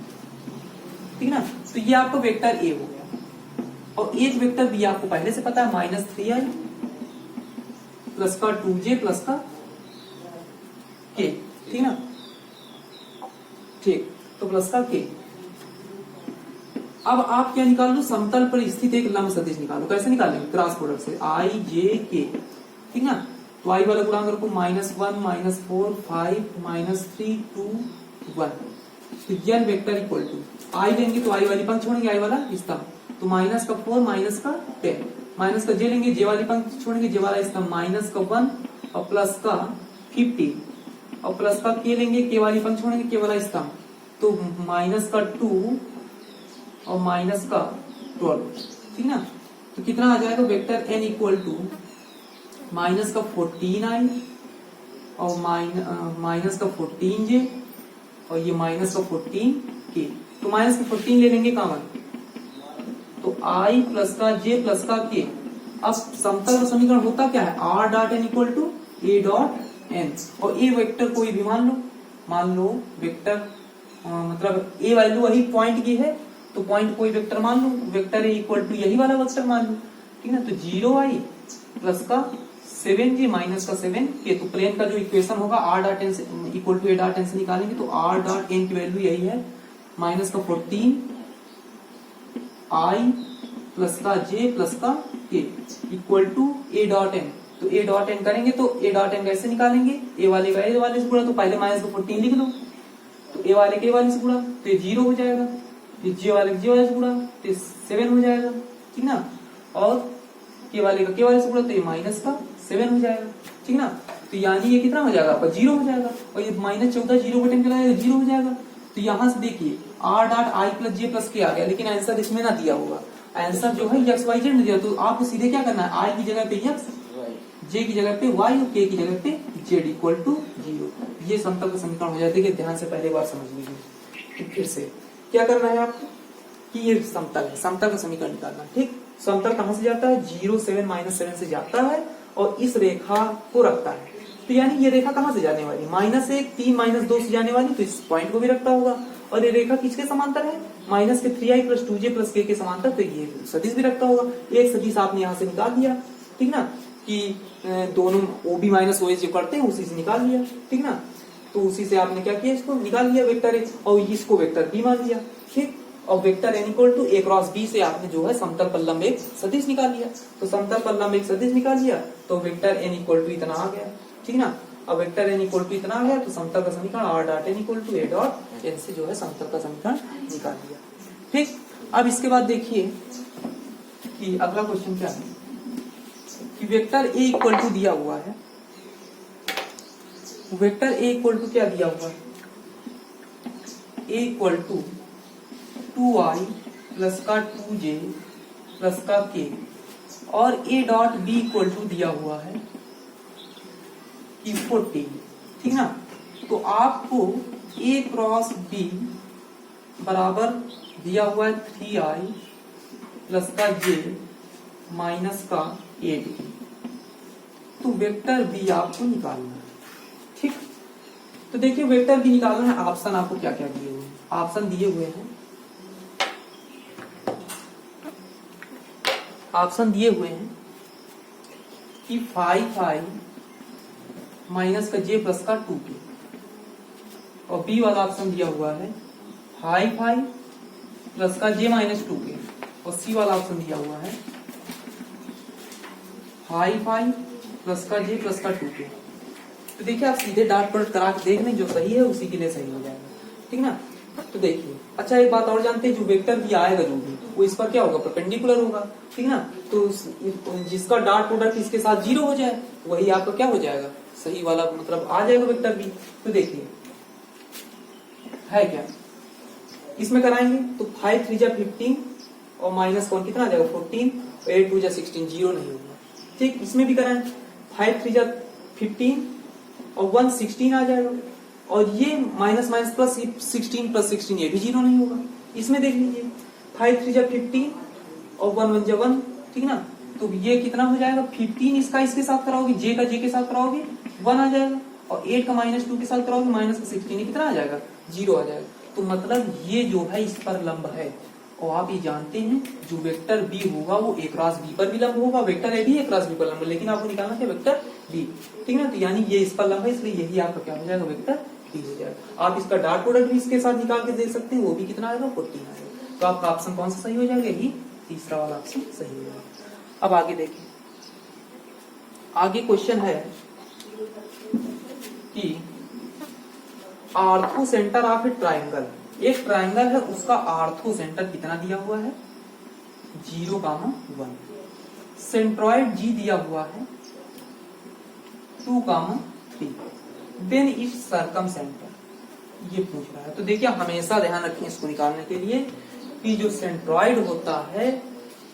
ठीक ना, तो ये आपका वेक्टर ए हो गया। और एक वेक्टर बी आपको पहले से पता है, -3i प्लस का 2j प्लस का k। ठीक ना, ठीक, तो प्लस का k। अब आप क्या निकाल लो, समतल पर स्थित एक लंब सदिश निकालो। कैसे निकालेंगे, क्रॉस प्रोडक्ट से, i j k। ठीक ना, तो i वाला गुणांक रखो -1 -4 5 -3 2 1। तो n vector equal to i लेंगे तो i वाली पंक्ति छोड़ेंगे, i वाला स्तंभ, तो -4 -10, माइनस का j लेंगे, j वाली पंक्ति छोड़ेंगे, j वाला स्तंभ, -1 और प्लस का 50 और प्लस का k लेंगे, k वाली पंक्ति छोड़ेंगे, k वाला स्तंभ, तो -2 और -12। ठीक ना, तो कितना आ जाएगा, vector n equal to -14i और -14j और ये -14k। तो -14 ले लेंगे कॉमन, तो i प्लस का j प्लस का k। अब समतल का समीकरण होता क्या है, r dot n equal to a dot n। और a वेक्टर कोई भी मान लो वेक्टर मतलब a वैल्यू वही पॉइंट की है, तो पॉइंट कोई वेक्टर मान लो, वेक्टर a इक्वल टू यही वाला वेक्टर मान लो। ठीक ना, तो 0i प्लस का 7j माइनस का 7k। तो प्लेन का जो इक्वेशन होगा r dot n equal to a dot n से निकालेंगे, तो r डॉट n की वैल्यू यही है, -14 i प्लस का j प्लस का k equal to a dot n। तो a डॉट n करेंगे तो a डॉट n कैसे निकालेंगे, a वाले का a वाले से गुणा, तो पहले -14 लिख लो, तो a वाले के वाले से गुणा तो ये 0 हो जाएगा, ये j वाले के j वाले से गुणा तो 7 हो जाएगा। ठीक ना, और k वाले का k वाले से गुणा तो ये -7 हो जाएगा। ठीक ना, तो यानी ये कितना हो जाएगा आपका, 0 हो जाएगा, और ये -14 0 बटन के लाएगा 0 हो जाएगा। तो यहां से देखिए r dot i plus j plus k आ गया, लेकिन आंसर इसमें ना दिया होगा, आंसर जो है x y z में दिया। तो आपको सीधे क्या करना है, i की जगह पे x, j की जगह पे y और k की जगह पे z इक्वल टू 0। ये समतल का समीकरण हो जाता है कि ध्यान से पहले बार समझ लीजिए। फिर से क्या करना है आपको कि ये समतल है, समतल का समीकरण निकालना। ठीक, समतल कहां से जाता है, 0 7 -7 से जाता है और इस रेखा को रखता है। तो यानी ये रेखा कहां से जाने वाली, -1 3 -2 से जाने वाली, तो इस पॉइंट को भी रखता होगा। और ये रेखा किसके समांतर है, -3i plus 2j plus k के समांतर, तो ये सदिश भी रखता होगा। एक सदिश आपने यहाँ से निकाल दिया। ठीक ना, कि दोनों OB माइनस OS जो करते हैं उसी से निकाल लिया। ठीक ना, तो उसी से आपने क्या किया, इसको निकाल लिया वेक्टर ए और इसको वेक्टर बी मान लिया। ठीक, और vector n equal to a cross b से आपने जो है समतल पर लंब एक सदिश निकाल लिया। तो समतल पर लंब एक सदिश निकाल लिया तो वेक्टर n इक्वल टू इतना आ गया। ठीक ना, अब वेक्टर n इक्वल टू इतना आ गया तो समतल का समीकरण r dot n equal to a dot n से जो है समतल का समीकरण निकाल लिया। ठीक, अब इसके बाद देखिए कि अगला क्वेश्चन क्या है कि वेक्टर a इक्वल टू दिया हुआ है, वेक्टर a इक्वल टू क्या दिया हुआ है, a equal to 2i plus का 2j प्लस का k और a dot b equal to दिया हुआ है कि 14। ठीक ना, तो आपको a क्रॉस b बराबर दिया हुआ है 3i प्लस का j माइनस का 8। तो वेक्टर b आपको निकालना है। ठीक, तो देखिए वेक्टर b निकालना है। ऑप्शन आपको क्या क्या दिए हुए हैं, ऑप्शन दिए हुए हैं, ऑप्शन दिए हुए हैं कि 5i माइनस का j प्लस का 2k, और b वाला ऑप्शन दिया हुआ है 5i प्लस का j माइनस 2k, और c वाला ऑप्शन दिया हुआ है 5i प्लस का j प्लस का 2k। तो देखिए आप सीधे डॉट प्रोडक्ट करा के देख लें, जो सही है उसी के लिए सही हो जाएगा। ठीक ना, तो देखिए अच्छा एक बात और जानते हैं, जो वेक्टर भी आएगा जो भी वो इस पर क्या होगा, परपेंडिकुलर होगा। ठीक ना, तो जिसका डॉट प्रोडक्ट इसके साथ 0 हो जाए वही आपका क्या हो जाएगा, सही वाला मतलब आ जाएगा वेक्टर भी। तो देखिए है क्या, इसमें कराएंगे तो 5 3 जा 15 और माइनस कौन कितना आ जाएगा 14, 8 2 जा 16, 0 नहीं होगा। ठीक, इसमें भी कराएं 5 3 जा 15 और 1 16 आ जाएगा, और ये माइनस माइनस प्लस 16 प्लस 16 ये भी 0 नहीं होगा। इसमें देख लीजिए 5 3 जा 15 और 1 1 जा 1। ठीक ना, तो ये कितना हो जाएगा 15 इसका इसके साथ कराओगे, जे का जे के साथ कराओगे 1 आ जाएगा, और 8 का -2 के साथ कराओगे -16 कितना आ जाएगा 0 आ जाएगा। तो मतलब ये जो है इस पर लंब है, और आप ये जानते हैं जो वेक्टर बी होगा वो ए क्रॉस बी पर भी लंब होगा, वेक्टर ए भी ए क्रॉस बी पर लंब, लेकिन आपको निकालना है वेक्टर बी, ठीक है ना। तो यानी ये इस पर लंब है, इसलिए यही आपका क्या हो जाएगा वेक्टर बी हो जाएगा। आप इसका डॉट प्रोडक्ट भी इसके साथ निकाल के देख सकते हैं, वो भी कितना आएगा 14 आएगा। तो आपका ऑप्शन कौन सा सही हो जाएगा, यही तीसरा वाला ऑप्शन सही हो जाएगा। अब आगे देखिए, आगे क्वेश्चन है कि ortho centre of A triangle, एक ट्राइंगल है उसका आर्थो सेंटर कितना दिया हुआ है 0,1, सेंट्रॉइड जी दिया हुआ है 2,3, देन इस सर्कम सेंटर ये पूछ रहा है। तो देखिए हमेशा ध्यान रखें इसको निकालने के लिए कि जो सेंट्रॉइड होता है,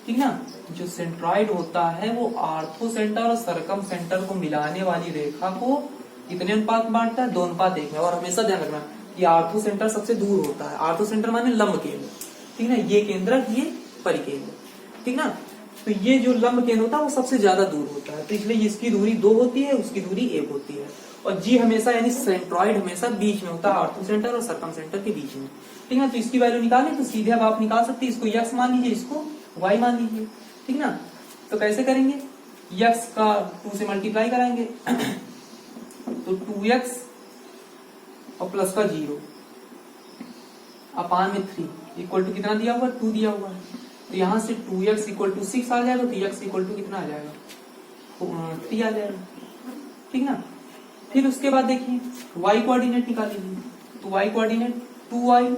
ठीक ना, जो सेंट्रॉइड होता है वो आर्थो सेंटर और सर्कम सेंटर को मिलाने वाली रेखा को कितने अनुपात में बांटता है 2 अनुपात 1 में। और हमेशा ध्यान रखना कि आर्थो सेंटर सबसे दूर होता है, आर्थो सेंटर माने लंब केंद्र, ठीक ना, ये केंद्रक ये परिकेंद्र, ठीक ना। तो ये जो लंब केंद्र होता है वो सबसे ज्यादा दूर होता है, तो इसलिए इसकी दूरी 2 होती है, उसकी दूरी 1 होती है। और जी हमेशा यानी सेंट्रॉइड हमेशा बीच में होता है, आर्थो सेंटर और सर्कम सेंटर के बीच में, ठीक ना। तो इसकी वैल्यू निकालें तो सीधे अब आप निकाल सकते हैं, इसको x मान लीजिए, इसको y मान लीजिए, ठीक ना। तो कैसे करेंगे, x का 2 से मल्टीप्लाई कराएंगे तो 2x और प्लस का 0 अपान में 3 इक्वल टू कितना दिया हुआ 2 दिया हुआ है। तो यहां से 2x इक्वल टू 6 आ जाएगा, तो x इक्वल टू कितना आ जाएगा 3 आ जाएगा, ठीक ना। फिर उसके बाद देखिए y कोऑर्डिनेट निकाल लीजिए, तो y कोऑर्डिनेट 2y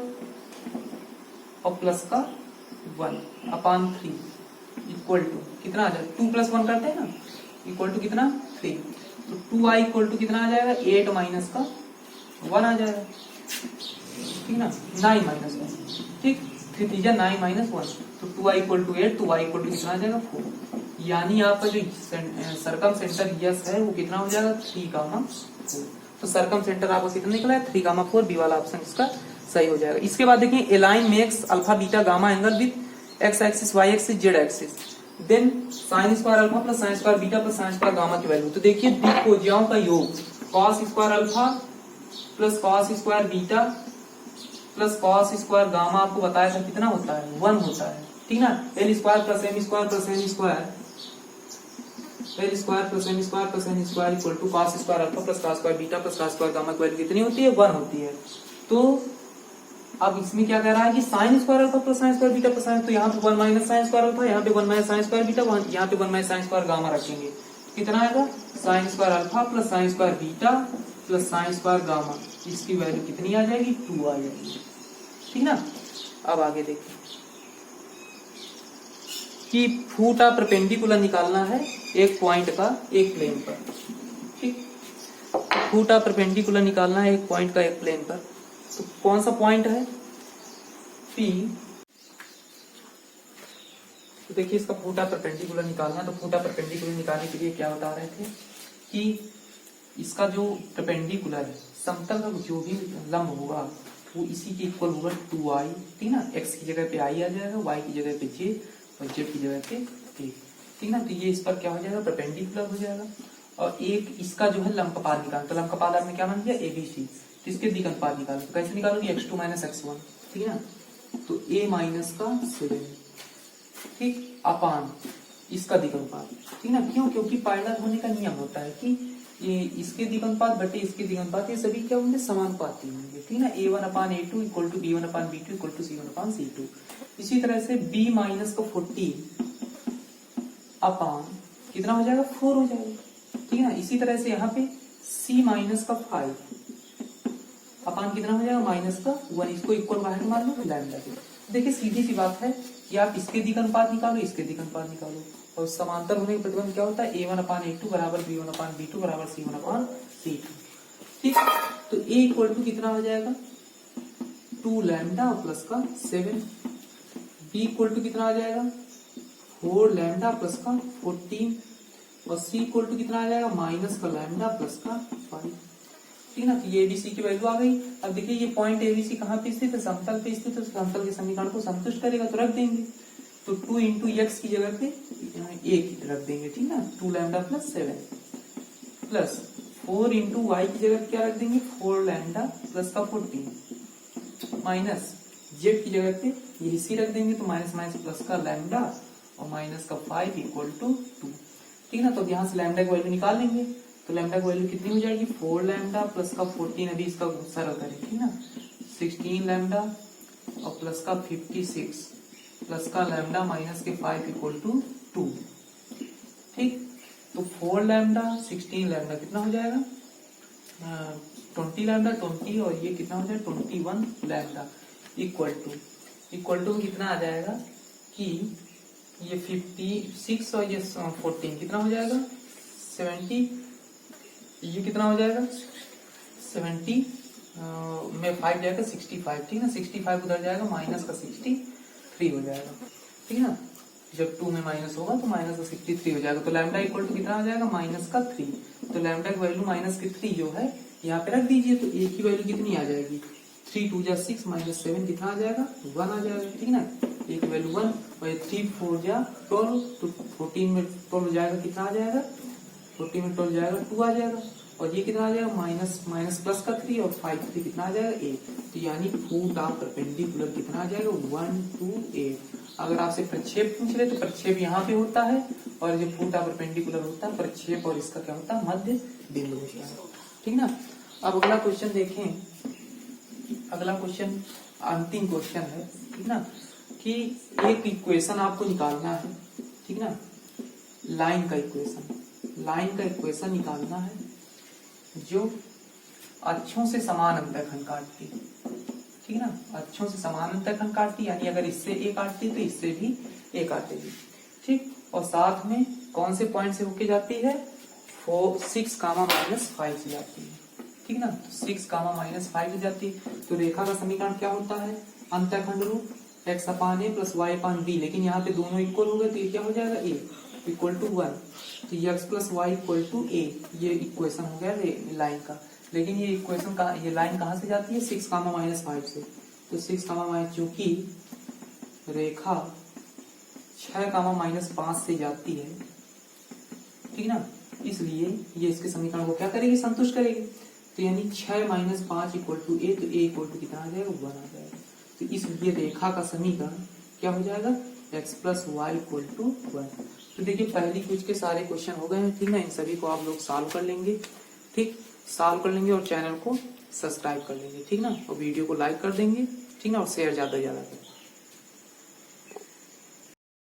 और प्लस का 1 अपान 3 इक्वल टू कितना आ जाएगा 2 + 1 करते हैं ना, इक्वल टू कितना 3, तो 2y इक्वल टू कितना आ जाएगा 8 माइनस का 1 आ जाएगा, ठीक ना, 9 माइनस 1, ठीक, 3 3 9 माइनस 1, तो 2y इक्वल टू 8, तो y इक्वल टू कितना आ जाएगा 4। यानी आपका जो सर्कम सेंटर यस है वो कितना हो जाएगा 3,4। तो सर्कम सेंटर आपको कितना निकला है 3,4, बी वाला ऑप्शन इसका सही हो जाएगा। इसके बाद देखिए a line makes alpha beta gamma angle with x axis y axis z axis, then sin square alpha plus sin square beta plus sin square gamma की वैल्यू। तो देखिए द्विभुजाओं का योग cos square alpha plus cos square beta plus cos square gamma आपको बताया था कितना होता है 1 होता है, ठीक ना। l square plus m square plus n square, l square plus m square plus n square equal to cos square alpha plus cos square beta plus cos square gamma की वैल्यू कितनी होती है 1 होती है। तो अब इसमें क्या कह रहा है कि sin square alpha plus sin square beta plus sin, तो यहाँ पे 1 माइनस sin स्क्वायर अल्फा, यहाँ पे 1 माइनस sin स्क्वायर बीटा, यहाँ पे 1 माइनस sin स्क्वायर गामा रखेंगे, कितना आएगा sin square alpha plus sin square beta plus sin square gamma, इसकी वैल्यू कितनी आ जाएगी 2 आ जाएगी, ठीक ना। अब आगे देखिए कि फूटा परपेंडिकुलर निकालना है एक पॉइंट का एक प्लेन पर, ठीक, फूटा परपेंडिकुलर निकालना है एक पॉइंट का एक प्लेन पर। तो कौन सा पॉइंट है P, तो देखिए इसका फूटा परपेंडिकुलर निकालना है। तो फूटा परपेंडिकुलर निकालने के लिए क्या बता रहे थे कि इसका जो परपेंडिकुलर है समतल का जो भी लंब होगा वो इसी के इक्वल होगा 2i, ठीक ना, x की जगह पे i आ जाएगा, y की जगह पे j और z की जगह पे k, ठीक ना। तो ये इस पर क्या हो जाएगा परपेंडिकुलर हो जाएगा। और एक इसका जो है लंब का पाद निकालना, तो लंब का पाद आपने क्या मान लिया ABC, तो इसके द्विघात पाद निकालो, तो कैसे निकालोगे x2 माइनस x1, ठीक है ना, तो a माइनस का 7, ठीक, अपान इसका द्विघात, ठीक ना। क्यों, क्योंकि पाइलर होने का नियम होता है कि ये इसके द्विघात बटे इसके द्विघात ये सभी क्या होंगे समानुपाती होंगे, ठीक ना। a1/a2 equal to b1/b2 equal to c1/c2। इसी तरह से b माइनस का 40 अपान कितना हो जाएगा 4 हो जाएगा, ठीक है ना। इसी तरह से यहाँ पे c माइनस का 5 अपान कितना हो जाएगा माइनस का 1, इसको इक्वल बाहर मान लो लैम्डा के। देखिए सीधी सी बात है कि आप इसके द्विघात निकालो, इसके द्विघात निकालो, और समांतर होने के प्रतिबंध क्या होता है a1/a2 बराबर b1/b2 बराबर c1/c2, ठीक। तो a इक्वल टू कितना हो जाएगा 2 लैम्डा प्लस का 7, b इक्वल टू कितना आ जाएगा 4 लैम्डा प्लस का 14, और c इक्वल टू कितना आ जाएगा माइनस का लैम्डा प्लस का 5, ठीक ना। तो ये एबीसी की वैल्यू आ गई। अब देखिए ये पॉइंट एबीसी कहाँ पे स्थित है समतल पे स्थित है, तो समतल के समीकरण को संतुष्ट करेगा तो रख देंगे। तो 2 इंटू एक्स की जगह पे एक रख देंगे, ठीक ना, 2 लैम्डा प्लस 7 प्लस 4 इंटू वाई की जगह क्या रख देंगे, 4 लैम्डा प्लस का 14 माइनस जेड की जगह पे यही सी रख देंगे, तो माइनस माइनस प्लस का लैम्डा और माइनस का 5 इक्वल टू 2, ठीक ना। तो यहाँ से लैम्डा की वैल्यू निकाल लेंगे, तो लैम्डा की वैल्यू कितनी हो जाएगी, 4 लैम्डा प्लस का 14, अभी इसका सरल करें, ठीक ना, 16 लैम्डा और प्लस का 56 प्लस का लैम्डा माइनस के 5 इक्वल टू 2, ठीक। तो 4 लैम्डा 16 लैम्डा कितना हो जाएगा, 20 लैम्डा 20 और ये कितना हो जाएगा 21 लैम्डा इक्वल टू कितना आ जाएगा कि ये 56 और ये 14 कितना हो जाएगा 70, ये कितना हो जाएगा 70 में 5 जाएगा 65, ठीक ना, 65 उधर जाएगा माइनस का 63 हो जाएगा, ठीक है ना। जब 2 में माइनस होगा तो माइनस का 63 हो जाएगा, तो लैम्डा इक्वल टू कितना आ जाएगा माइनस का 3, तो लैम्डा की वैल्यू माइनस के 3 जो है यहाँ पे रख दीजिए, तो ए की वैल्यू कितनी आ जाएगी 3 2 जा 6 माइनस 7 कितना आ जाएगा 1 आ जाएगा, ठीक ना, ए की वैल्यू 1 और 3 4 जा 12, तो 14 में 12 जाएगा कितना आ जाएगा 14 में 12 जाएगा 2 आ जाएगा, और ये कितना आ जाएगा माइनस माइनस प्लस का 3 और 5 3 कितना आ जाएगा 8, तो यानी फुट ऑफ परपेंडिकुलर कितना आ जाएगा 1 2 8। अगर आपसे प्रक्षेप पूछ रहे तो प्रक्षेप यहाँ पे होता है, और जो फुट ऑफ परपेंडिकुलर होता है प्रक्षेप और इसका क्या होता है मध्य बिंदु होता है, ठीक ना। अब अगला क्वेश्चन देखें, अगला क्वेश्चन अंतिम क्वेश्चन है, ठीक ना, कि एक इक्वेशन आपको निकालना है, ठीक ना, लाइन का इक्वेशन निकालना है जो अक्षों से समान अंतःखंड काटती है, ठीक है ना, अक्षों से समान अंतःखंड काटती, यानी अगर इससे ए काटती तो इससे भी ए काटेगी, ठीक, और साथ में कौन से पॉइंट से होके जाती है 6 कामा माइनस 5 से जाती है, ठीक ना, तो 6 कामा माइनस 5 से जाती है। तो रेखा का समीकरण क्या होता है, अंतःखंड रूप x अपान ए प्लस y अपान बी, लेकिन यहाँ पे दोनों इक्वल हो गए तो ये क्या हो जाएगा a इक्वल टू 1, तो x plus Y equal to a, ये इक्वेशन हो गया लाइन का। लेकिन ये इक्वेशन का ये लाइन कहाँ से जाती है 6 कामा माइनस 5 से, तो 6 कामा माइनस, चूंकि रेखा 6 कामा माइनस 5 से जाती है, ठीक ना, इसलिए ये इसके समीकरण को क्या करेगी संतुष्ट करेगी, तो यानी 6 माइनस 5 इक्वल टू ए, तो ए इक्वल टू कितना आ जाएगा 1 आ जाएगा, तो इसलिए रेखा का समीकरण क्या हो जाएगा x plus Y equal to 1। तो देखिए पहली कुछ के सारे क्वेश्चन हो गए हैं, ठीक ना, इन सभी को आप लोग सॉल्व कर लेंगे, ठीक, सॉल्व कर लेंगे और चैनल को सब्सक्राइब कर लेंगे, ठीक ना, और वीडियो को लाइक कर देंगे, ठीक ना, और शेयर ज्यादा से ज्यादा करें।